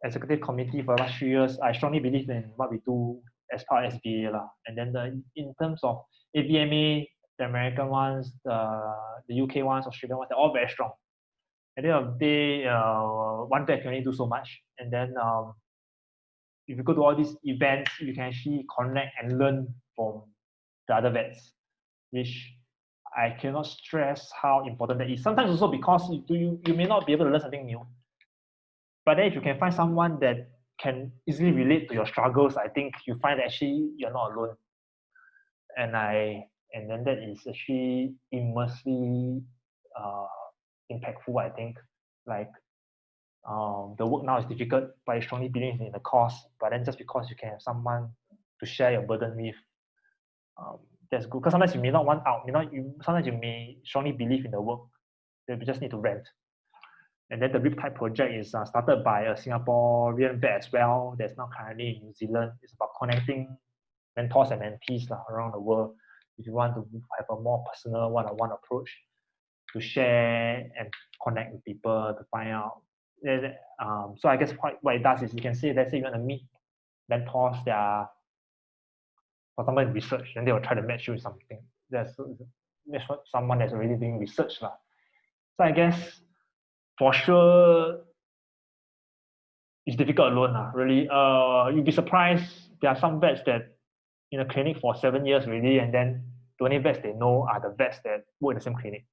executive committee for the last 3 years, I strongly believe in what we do as part of SBA. And then in terms of AVMA, the American ones, the UK ones, Australian ones, they're all very strong. At the end of the day, one vet can only do so much. And then if you go to all these events, you can actually connect and learn from the other vets, which I cannot stress how important that is. Sometimes also because you may not be able to learn something new. But then if you can find someone that can easily relate to your struggles, I think you find that actually you're not alone. And then that is actually immensely impactful, I think. Like the work now is difficult, but I strongly believe in the cause. But then just because you can have someone to share your burden with, that's good. Because sometimes you may not want out. Sometimes you may strongly believe in the work. You just need to rent. And then the Riptide project is started by a Singaporean vet as well. That's now currently in New Zealand. It's about connecting mentors and mentees around the world. If you want to have a more personal one-on-one approach to share and connect with people to find out. So I guess what it does is you can say, let's say you want to meet mentors that are, for example, in research, then they will try to match you with something. That's someone that's already doing research. So I guess for sure it's difficult alone. Really. You'd be surprised. There are some vets that in a clinic for 7 years already, and then the only vets they know are the vets that work in the same clinic.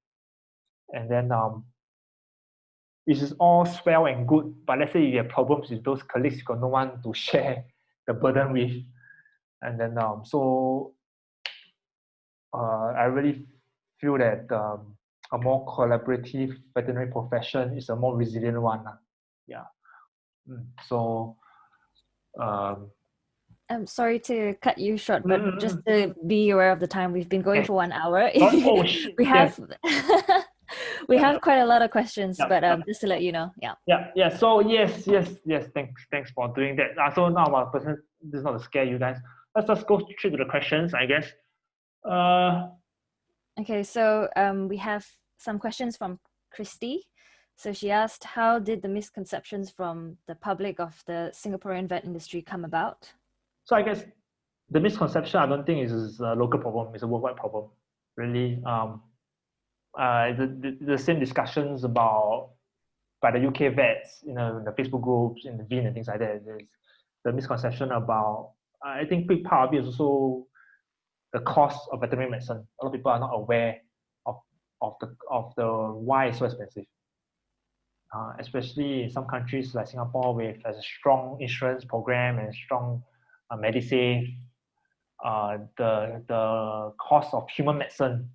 And then this is all swell and good, but let's say you have problems with those colleagues, you got no one to share the burden with. And then I really feel that a more collaborative veterinary profession is a more resilient one. Yeah. So I'm sorry to cut you short, but just to be aware of the time, we've been going for 1 hour. Oh shit! We have we have quite a lot of questions, Yeah, but yeah. just to let you know, yeah. Yeah. So yes. Thanks for doing that. So now my person, this is not to scare you guys. Let's just go straight to the questions, I guess. Okay, so we have some questions from Christy. So she asked, how did the misconceptions from the public of the Singaporean vet industry come about? So I guess the misconception, I don't think is a local problem, it's a worldwide problem. Really. The same discussions about by the UK vets, in the Facebook groups, in the VIN and things like that. There's the misconception about, I think big part of it is also the cost of veterinary medicine. A lot of people are not aware of the why it's so expensive. Especially in some countries like Singapore, with a strong insurance program and strong Medisave, the cost of human medicine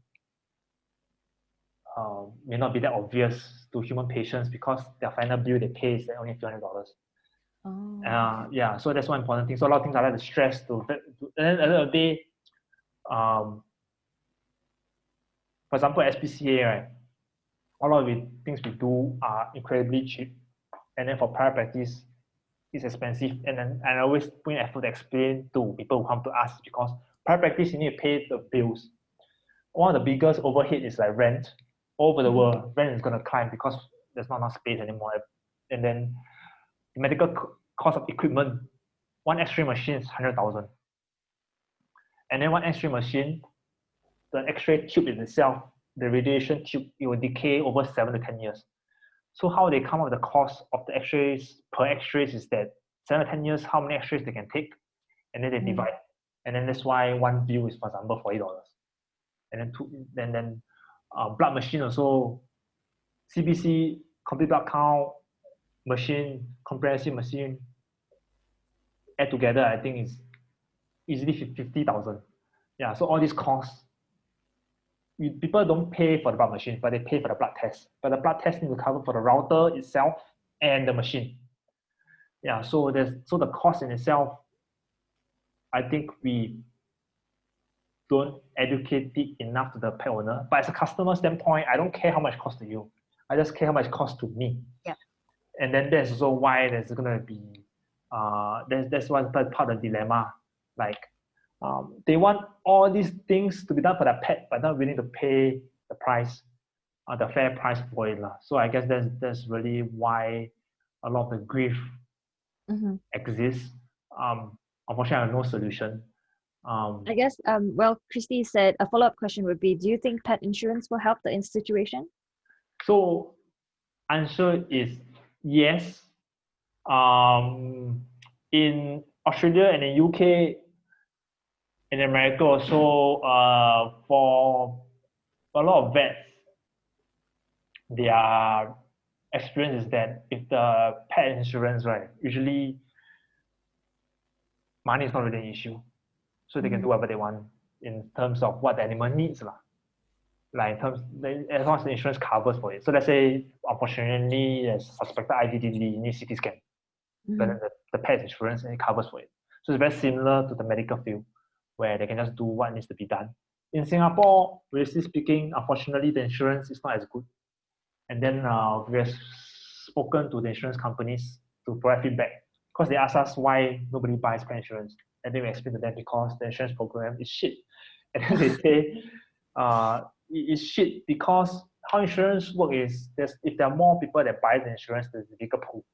may not be that obvious to human patients because their final bill they pay is only $200. Oh. Yeah, so that's one important thing. So a lot of things I like to stress and then at the end of the day, for example, SPCA, right? A lot of the things we do are incredibly cheap, and then for private practice, it's expensive. And then I always put in effort to explain to people who come to us because private practice you need to pay the bills. One of the biggest overhead is like rent. All over the world, rent is going to climb because there's not enough space anymore. And then the medical cost of equipment, one X-ray machine is 100,000. And then one X-ray machine, the X-ray tube in itself, the radiation tube, it will decay over 7 to 10 years. So how they come up with the cost of the X-rays per X-rays is that 7 to 10 years, how many X-rays they can take, and then they divide. And then that's why one bill is, for example, $40. And then blood machine also, CBC, complete blood count machine, comprehensive machine, add together, I think is easily 50,000. Yeah, so all these costs, people don't pay for the blood machine, but they pay for the blood test. But the blood test needs to cover for the router itself and the machine. Yeah, so the cost in itself, I think we don't educate it enough to the pet owner. But as a customer standpoint, I don't care how much it costs to you. I just care how much it costs to me. Yeah. And then that's also why there's going to be, that's one part of the dilemma. Like, they want all these things to be done for the pet, but not willing to pay the price, the fair price for it. So I guess that's really why a lot of the grief exists. Unfortunately, I have no solution. I guess, well, Christy said a follow-up question would be, do you think pet insurance will help the situation? So answer is yes. In Australia and in UK, in America also, for a lot of vets, their experience is that if the pet insurance, right, usually money is not really an issue. So they can do whatever they want in terms of what the animal needs. Like in terms, as long as the insurance covers for it. So let's say, unfortunately, there's suspected IDD, you need CT scan. But the pet insurance, and it covers for it. So it's very similar to the medical field, where they can just do what needs to be done. In Singapore, realistically speaking, unfortunately, the insurance is not as good. And then we have spoken to the insurance companies to provide feedback because they asked us why nobody buys pet insurance. And then we explain to them because the insurance program is shit. And then they say it's shit because how insurance work is if there are more people that buy the insurance, there's a bigger pool.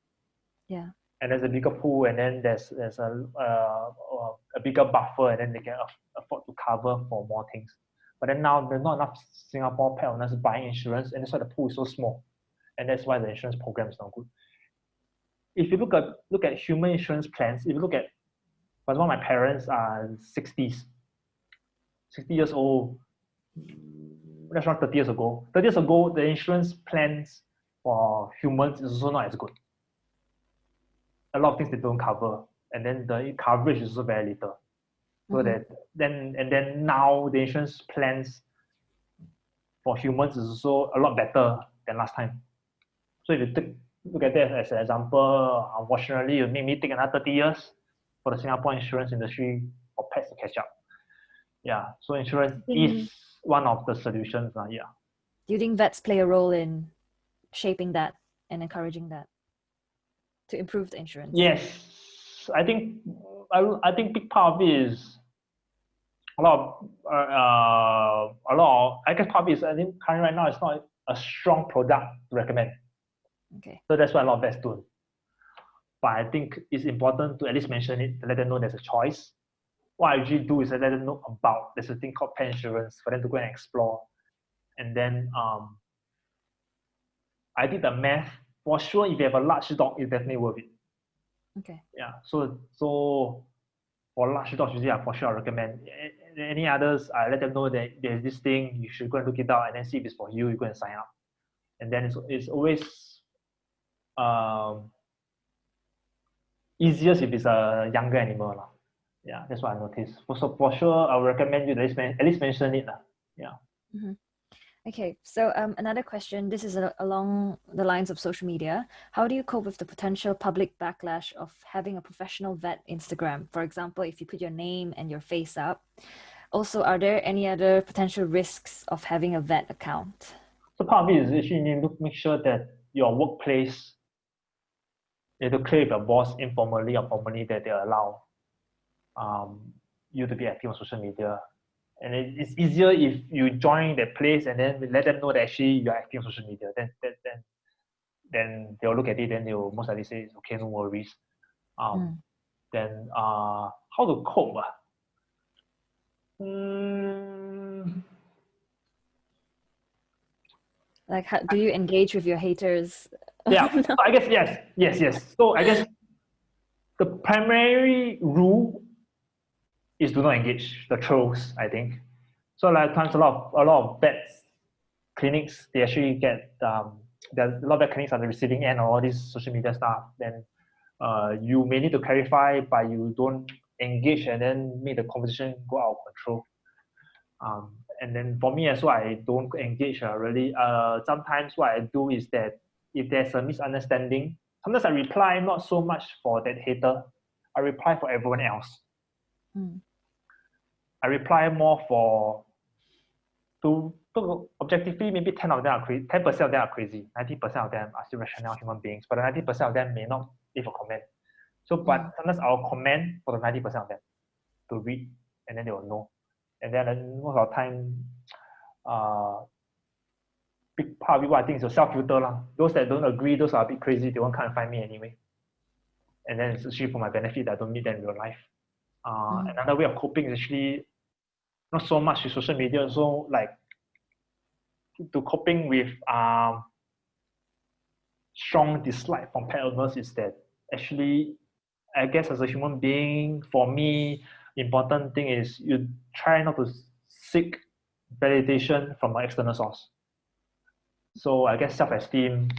Yeah. And there's a bigger pool, and then there's a bigger buffer, and then they can afford to cover for more things. But then now there's not enough Singapore pet owners buying insurance, and that's why the pool is so small, and that's why the insurance program is not good. If you look at human insurance plans, if you look at, for example, my parents are 60s, 60 years old. That's around 30 years ago. 30 years ago, the insurance plans for humans is also not as good. A lot of things they don't cover, and then the coverage is also very little. So then now the insurance plans for humans is also a lot better than last time. So if you look at that as an example, unfortunately, it may me take another 30 years for the Singapore insurance industry for pets to catch up. Yeah, so insurance is one of the solutions. Yeah. Do you think vets play a role in shaping that and encouraging that to improve the insurance? Yes, I think big part of it is a lot of I guess part of it is, I think currently right now it's not a strong product to recommend. Okay. So that's why a lot of vets do. But I think it's important to at least mention it, to let them know there's a choice. What I usually do is I let them know about there's a thing called pet insurance for them to go and explore. And then I did the math. For sure, if you have a large dog, it's definitely worth it. Okay. Yeah. So for large dogs, usually for sure I recommend. Any others, I let them know that there's this thing, you should go and look it out and then see if it's for you, you go and sign up. And then it's always easiest if it's a younger animal. Yeah, that's what I noticed. So for sure, I would recommend you at least mention it. Yeah. Mm-hmm. Okay, so another question, this is along the lines of social media. How do you cope with the potential public backlash of having a professional vet Instagram? For example, if you put your name and your face up. Also, are there any other potential risks of having a vet account? So part of it is actually you need to make sure that your workplace, you have to clear with your boss informally or formally that they allow you to be active on social media. And it's easier if you join that place and then let them know that actually you're active on social media. Then they'll look at it, then they'll most likely say, okay, no worries. Then how to cope? Like, how do you engage with your haters? Yeah, so I guess yes. So I guess the primary rule is do not engage the trolls, I think. So a lot of times a lot of vets clinics, they actually get there are a lot of vet clinics on the receiving end of all this social media stuff. Then you may need to clarify, but you don't engage and then make the conversation go out of control. And then for me as well, I don't engage really. Sometimes what I do is that if there's a misunderstanding, sometimes I reply not so much for that hater, I reply for everyone else. I reply more to objectively, maybe 10% of them are crazy, 10% of them are crazy, 90% of them are still rational human beings, but the 90% of them may not leave a comment. So, but sometimes I'll comment for the 90% of them to read, and then they will know. And then most of the time, big part of it, I think, is a self-filter. Those that don't agree, those are a bit crazy, they won't come and find me anyway. And then it's actually for my benefit that I don't meet them in real life. Another way of coping is actually not so much with social media, so like to coping with strong dislike from pet owners is that actually, I guess as a human being, for me, important thing is you try not to seek validation from an external source. So I guess self-esteem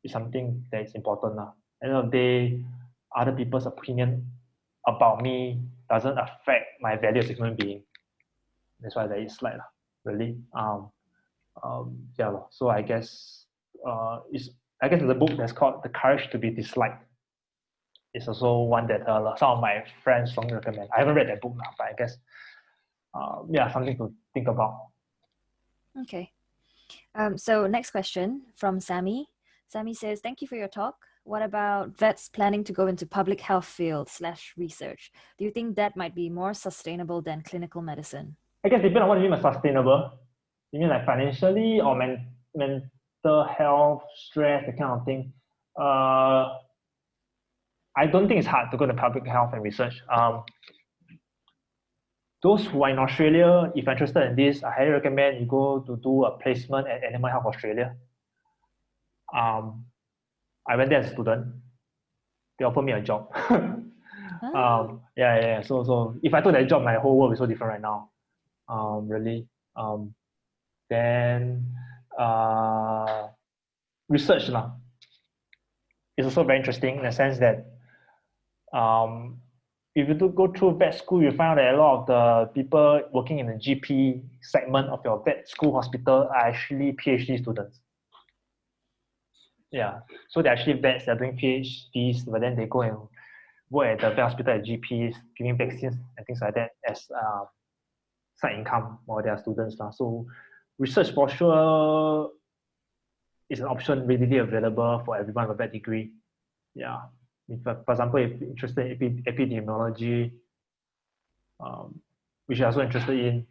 is something that is important. At the end of the day, other people's opinion about me doesn't affect my value as a human being. That's why there is like really. So I guess there's a book that's called The Courage to be Disliked. It's also one that some of my friends strongly recommend. I haven't read that book now, but I guess something to think about. Okay. So next question from Sammy. Sammy says, thank you for your talk. What about vets planning to go into public health field / research? Do you think that might be more sustainable than clinical medicine? I guess depending on what you mean by sustainable. You mean like financially or mental health, stress, that kind of thing, I don't think it's hard to go to public health and research. Those who are in Australia, if you're interested in this, I highly recommend you go to do a placement at Animal Health Australia. I went there as a student. They offered me a job. Yeah. So if I took that job, my whole world is so different right now. Really. Then research now is also very interesting in the sense that if you do go through vet school, you find out that a lot of the people working in the GP segment of your vet school hospital are actually PhD students. Yeah, so they're actually vets, they're doing PhDs, but then they go and work at the vet hospital at GPs, giving vaccines and things like that as side income for their students. So research for sure is an option readily available for everyone with a vet degree. Yeah. If, for example, if you're interested in epidemiology, which I'm also interested in,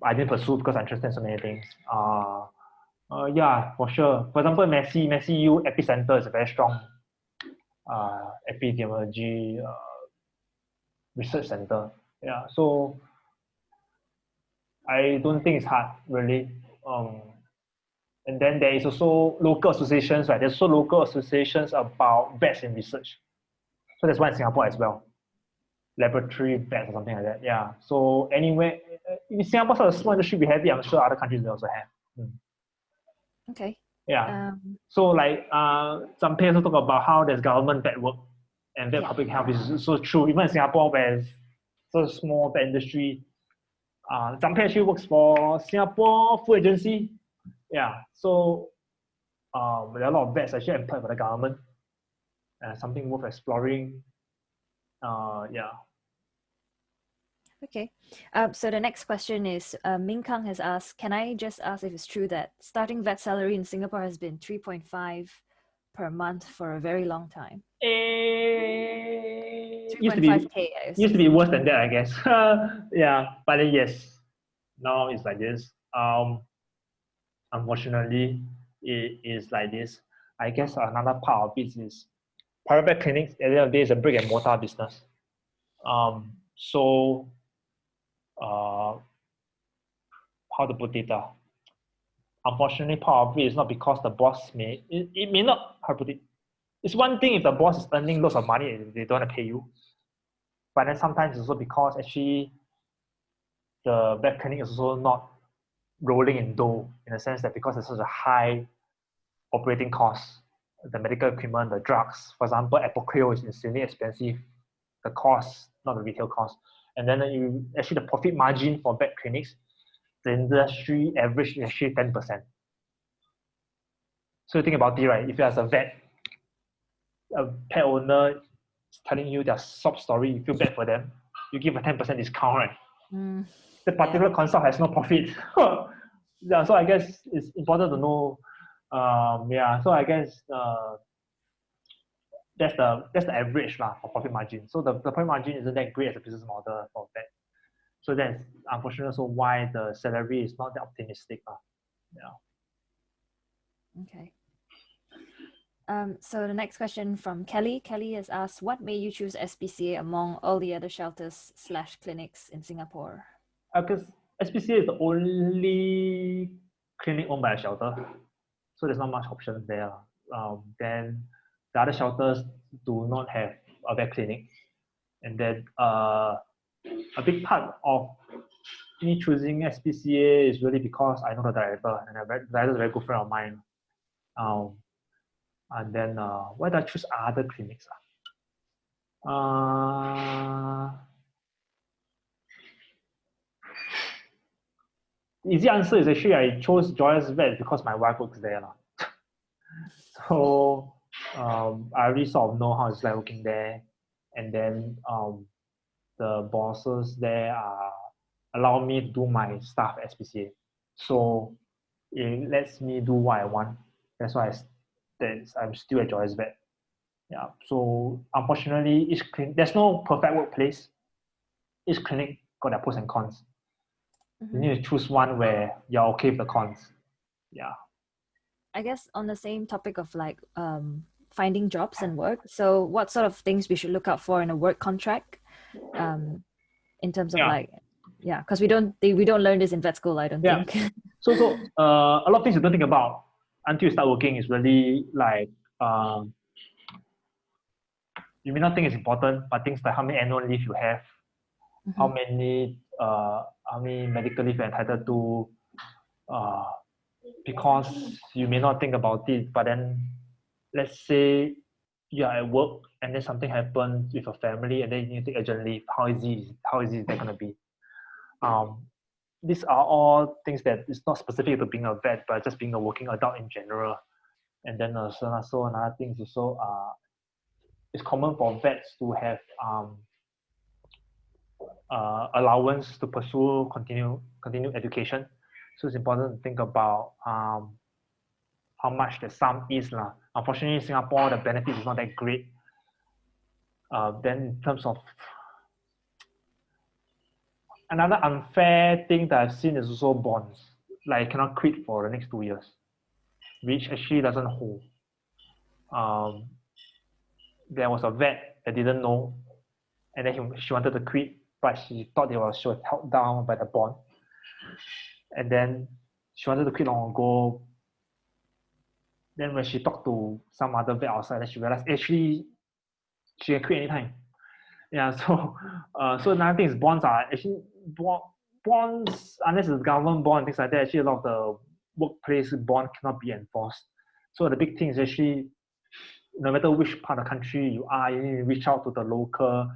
I didn't pursue because I'm interested in so many things. Yeah, for sure. For example, Messi U Epicenter is a very strong epidemiology research center. Yeah, so I don't think it's hard really. And then there is also local associations, right? There's also local associations about vets in research. So there's one in Singapore as well. Laboratory vets or something like that. Yeah. So anyway, in Singapore, sort of small industry we have it, I'm sure other countries will also have. Okay. Yeah. So like some people talk about how there's government vet work and vet public health is so true. Even in Singapore, where it's so small vet industry, some actually works for Singapore Food Agency. Yeah. So there are a lot of vets actually employed by the government. Something worth exploring. Yeah. Okay. So the next question is, Ming Kang has asked, can I just ask if it's true that starting vet salary in Singapore has been 3.5 per month for a very long time? Used to be worse than that, I guess. Yeah, but then yes, now it's like this. Unfortunately, it is like this. I guess another part of it is private clinics at the end of the day is a brick and mortar business. So how to put it? Unfortunately, part of it is not because the boss it may not, how to put it. It's one thing if the boss is earning lots of money and they don't want to pay you. But then sometimes it's also because actually the vet clinic is also not rolling in dough in the sense that because there's such a high operating cost, the medical equipment, the drugs, for example, Apoquel is insanely expensive, the cost, not the retail cost. And then the profit margin for vet clinics, the industry average is actually 10%. So you think about it, right? If you as a vet, a pet owner is telling you their sob story, you feel bad for them, you give a 10% discount, right? The particular consult has no profit. Yeah, so I guess it's important to know. Yeah, so I guess that's the average for profit margin. So the profit margin isn't that great as a business model for that. So that's unfortunately also why the salary is not that optimistic. Yeah. Okay. So the next question from Kelly. Kelly has asked, what made you choose SPCA among all the other shelters / clinics in Singapore? Because SPCA is the only clinic owned by a shelter. So there's not much options there. Then the other shelters do not have a vet clinic. And then a big part of me choosing SPCA is really because I know the director, and the director is a very good friend of mine. And then why did I choose other clinics? Easy answer is actually I chose Joyous Vet because my wife works there. So I already sort of know how it's like working there. And then the bosses there allow me to do my stuff at SPCA. So it lets me do what I want. That's why I'm still at Joyous Vet. Yeah. So unfortunately, each clinic, there's no perfect workplace. Each clinic got their pros and cons. You need to choose one where you're okay with the cons. Yeah. I guess on the same topic of like finding jobs and work. So what sort of things we should look out for in a work contract? In terms of like, yeah, because we don't learn this in vet school, I don't think. So a lot of things you don't think about until you start working is really like you may not think it's important, but things like how many annual leave you have, how many medical leave you're entitled to, because you may not think about it, but then let's say you are at work and then something happens with your family and then you need to take urgent leave. How easy is that going to be? These are all things that is not specific to being a vet, but just being a working adult in general. And then so another thing is also it's common for vets to have allowance to pursue continue education. So it's important to think about how much the sum is lah. Unfortunately, in Singapore, the benefit is not that great. Then in terms of another unfair thing that I've seen is also bonds. Like you cannot quit for the next 2 years, which actually doesn't hold. There was a vet that didn't know, and then she wanted to quit, but she thought she was held down by the bond. And then she wanted to quit long ago. Then when she talked to some other vet outside, then she realized actually she can quit anytime. Yeah, so another thing is bonds are actually bonds, unless it's government bond and things like that, actually a lot of the workplace bond cannot be enforced. So the big thing is actually no matter which part of the country you are, you need to reach out to the local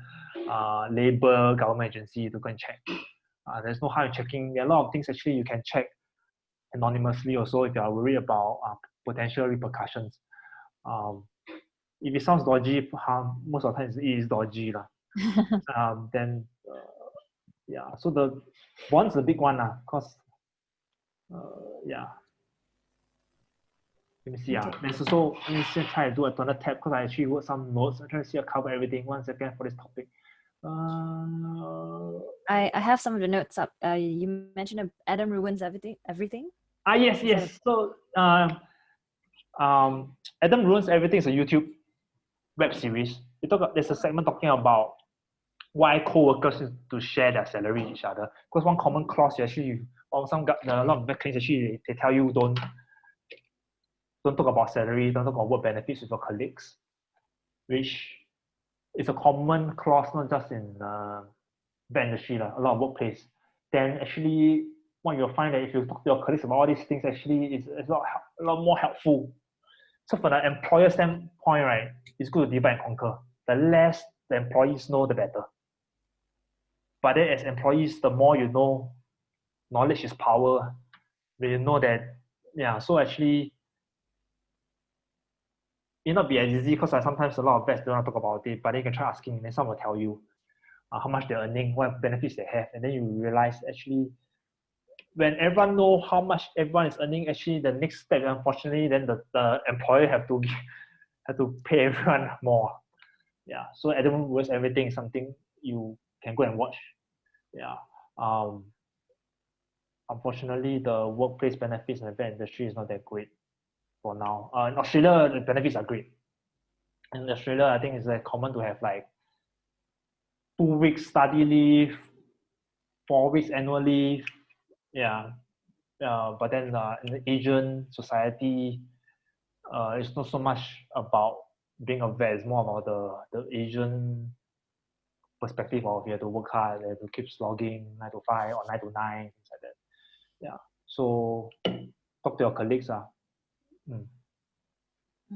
labor government agency to go and check. There's no harm in checking. There are a lot of things actually you can check anonymously also if you are worried about potential repercussions. If it sounds dodgy, most of the time it is dodgy. Then yeah, so the bond's the big one because yeah. Let me see. Okay. There's also, let me see, try to do a toner tab because I actually wrote some notes. I'm trying to see I cover everything. 1 second for this topic. I have some of the notes up. You mentioned Adam ruins everything. Yes. So Adam Ruins Everything is a YouTube web series. There's a segment talking about why co-workers need to share their salary with each other. Because one common clause actually, a lot of vet clinics actually they tell you don't talk about salary, don't talk about work benefits with your colleagues, which is a common clause not just in vet industry, a lot of workplace. Then actually what you'll find that if you talk to your colleagues about all these things, actually it's a lot more helpful. So from the employer standpoint, right, it's good to divide and conquer. The less the employees know, the better. But then as employees, the more you know, knowledge is power. When you know that, yeah, so actually it not be as easy because sometimes a lot of vets don't want to talk about it, but then you can try asking and then someone will tell you how much they're earning, what benefits they have, and then you realize actually when everyone know how much everyone is earning, actually the next step, unfortunately, then the employer have to pay everyone more. Yeah, so Adam Ruins Everything is something you can go and watch. Yeah. Unfortunately, the workplace benefits in the vet industry is not that great for now. In Australia, the benefits are great. In Australia, I think it's common to have like 2 weeks study leave, 4 weeks annual leave. Yeah. But then in the Asian society, it's not so much about being a vet. It's more about the Asian perspective of you have to work hard, you have to keep slogging 9 to 5 or 9 to 9, things like that. Yeah. So talk to your colleagues.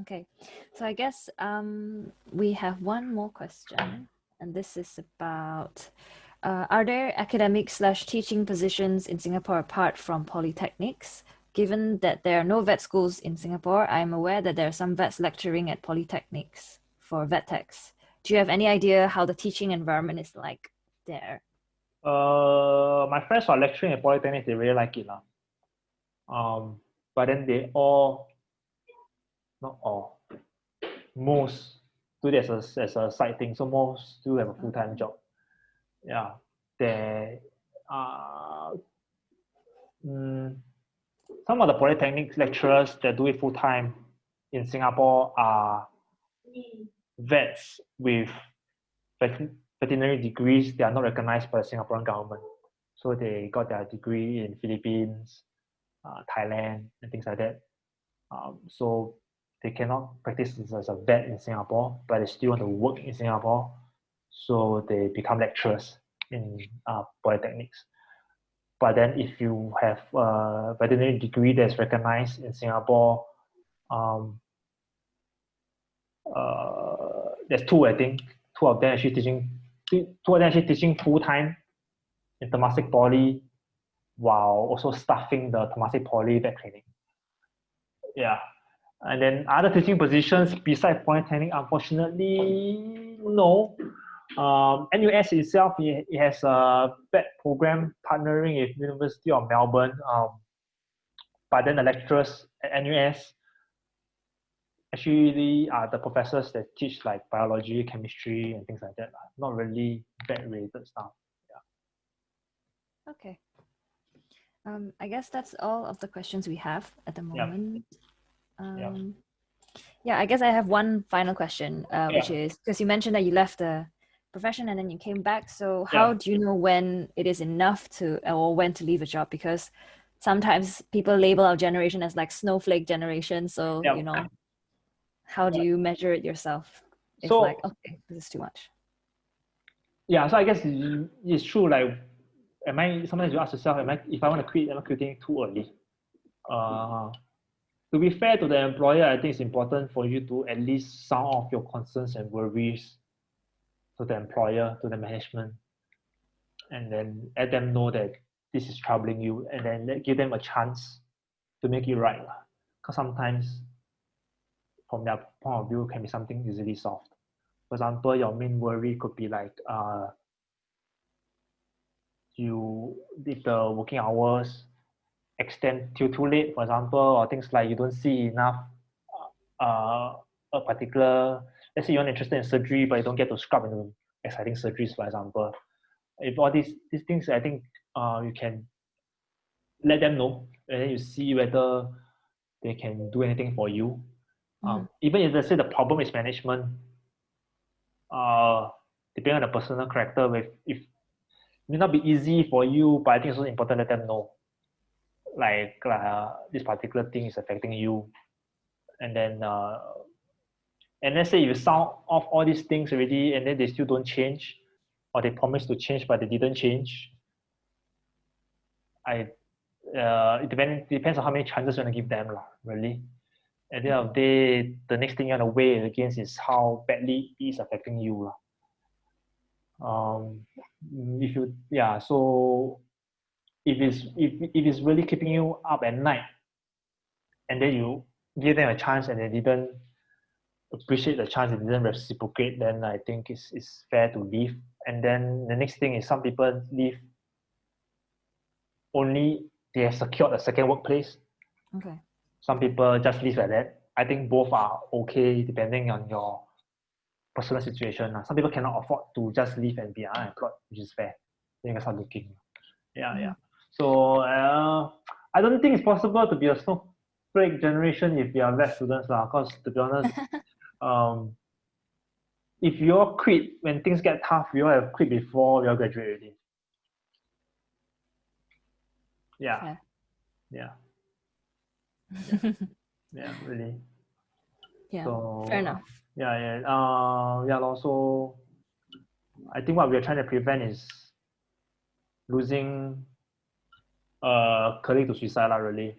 Okay, so I guess we have one more question, and this is about are there academic/teaching positions in Singapore apart from polytechnics? Given that there are no vet schools in Singapore, I'm aware that there are some vets lecturing at polytechnics for vet techs. Do you have any idea how the teaching environment is like there? My friends who are lecturing at polytechnics, they really like it. But then they all, not all, most do it as a side thing. So most do have a full-time job. Yeah. They some of the polytechnic lecturers that do it full time in Singapore are vets with veterinary degrees. They are not recognized by the Singaporean government. So they got their degree in Philippines, Thailand, and things like that. So they cannot practice as a vet in Singapore, but they still want to work in Singapore. So they become lecturers in polytechnics. But then if you have a veterinary degree that's recognized in Singapore, there's two, I think. Two of them actually teaching full-time in Temasek Poly while also staffing the Temasek Poly vet clinic. Yeah. And then other teaching positions besides polytechnic, unfortunately, no. NUS itself, it has a vet program partnering with University of Melbourne. But then the lecturers at NUS actually are the professors that teach like biology, chemistry, and things like that. Not really vet-related stuff. Yeah. Okay. I guess that's all of the questions we have at the moment. Yeah, I guess I have one final question, which is, because you mentioned that you left the profession and then you came back. So how do you know when it is enough to, or when to leave a job? Because sometimes people label our generation as like snowflake generation. So, you know, how do you measure it yourself? If so, like, okay, this is too much. Yeah, so I guess it's true. Like, sometimes you ask yourself, if I want to quit, am I quitting too early? To be fair to the employer, I think it's important for you to at least sound off your concerns and worries to the employer, to the management, and then let them know that this is troubling you, and then give them a chance to make it right. Because sometimes, from their point of view, can be something easily solved. For example, your main worry could be like, if the working hours extend till too late, for example, or things like you don't see enough a particular, let's say you're not interested in surgery, but you don't get to scrub into exciting surgeries, for example. If all these things, I think you can let them know, and then you see whether they can do anything for you. Even if let's say the problem is management, depending on the personal character, if it may not be easy for you, but I think it's also important to let them know, like this particular thing is affecting you, and then and let's say you sound off all these things already, and then they still don't change, or they promise to change but they didn't change. It depends on how many chances you want to give them, really. At the end of the day, the next thing you want to weigh against is how badly it is affecting you. So if it's really keeping you up at night, and then you give them a chance and they didn't appreciate the chance, they didn't reciprocate, then I think it's fair to leave. And then the next thing is, some people leave only they have secured a second workplace. Okay. Some people just leave like that. I think both are okay depending on your personal situation. Some people cannot afford to just leave and be unemployed, which is fair. Then you can start looking. Yeah. So I don't think it's possible to be a snowflake generation if you are vet students, because to be honest, if you all quit when things get tough, you all have quit before you all graduate already. Yeah. Yeah, really. Yeah, so, fair enough. So I think what we're trying to prevent is losing a colleague to suicide, really.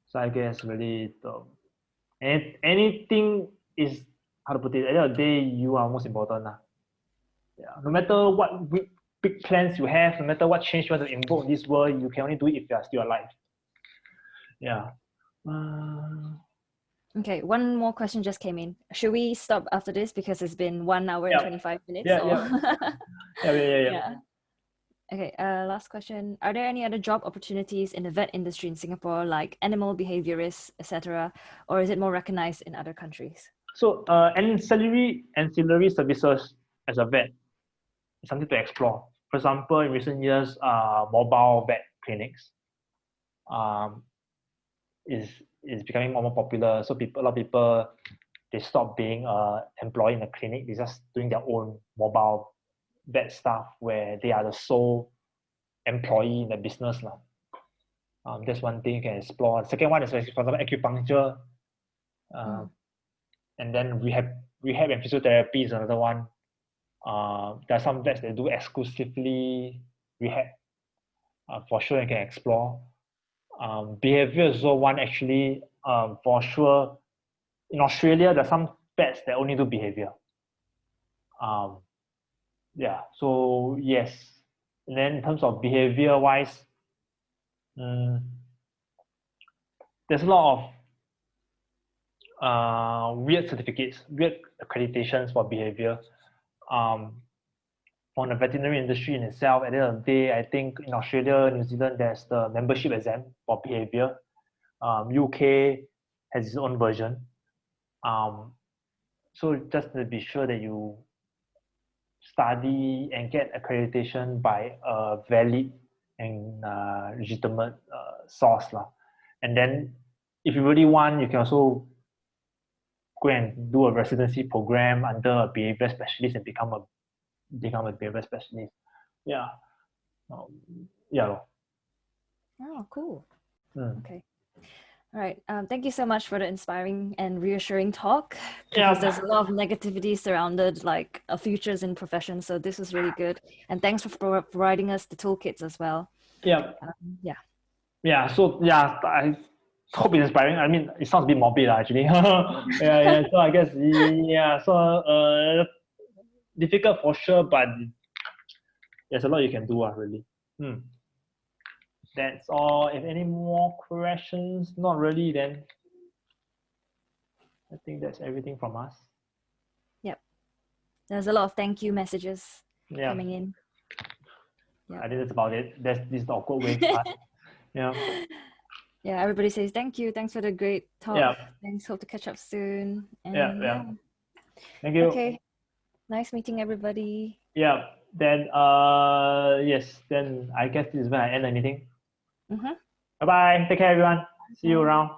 So I guess really anything is, how to put it, at the end of the day, you are most important. No matter what big plans you have, no matter what change you want to invoke in this world, you can only do it if you are still alive. Okay, one more question just came in. Should we stop after this because it's been 1 hour and 25 minutes? Yeah. Okay, last question. Are there any other job opportunities in the vet industry in Singapore, like animal behaviourists, etc., or is it more recognized in other countries? So ancillary services as a vet is something to explore. For example, in recent years, mobile vet clinics. is becoming more and more popular. So a lot of people, they stop being employed in a clinic. They're just doing their own mobile vet stuff where they are the sole employee in the business. That's one thing you can explore. The second one is, for example, acupuncture. And then rehab and physiotherapy is another one. There are some vets that do exclusively rehab. For sure, you can explore. Behavior is also one, actually. For sure, in Australia, there are some vets that only do behavior. Yeah, so yes. And then in terms of behavior wise, there's a lot of weird certificates, weird accreditations for behavior. For the veterinary industry in itself, at the end of the day, I think in Australia, New Zealand, there's the membership exam for behavior. UK has its own version. So just to be sure that you study and get accreditation by a valid and legitimate source. And then if you really want, you can also go and do a residency program under a behavior specialist and become a behavior specialist. Yeah. Yeah. Oh, cool. Okay. All right. Thank you so much for the inspiring and reassuring talk, because there's a lot of negativity surrounded like futures in profession. So this was really good. And thanks for providing us the toolkits as well. Yeah. Yeah. So I hope it's inspiring. I mean, it sounds a bit morbid actually. Yeah. So I guess So difficult for sure, but there's a lot you can do. Really. That's all. If any more questions, not really, then I think that's everything from us. Yep. There's a lot of thank you messages coming in. I think that's about it. This is the awkward way. Yeah. Yeah, everybody says thank you. Thanks for the great talk. Yeah. Thanks. Hope to catch up soon. And Thank you. Okay. Nice meeting everybody. Yeah. Then yes. Then I guess this is when I end the meeting. Bye bye. Take care, everyone. See you around.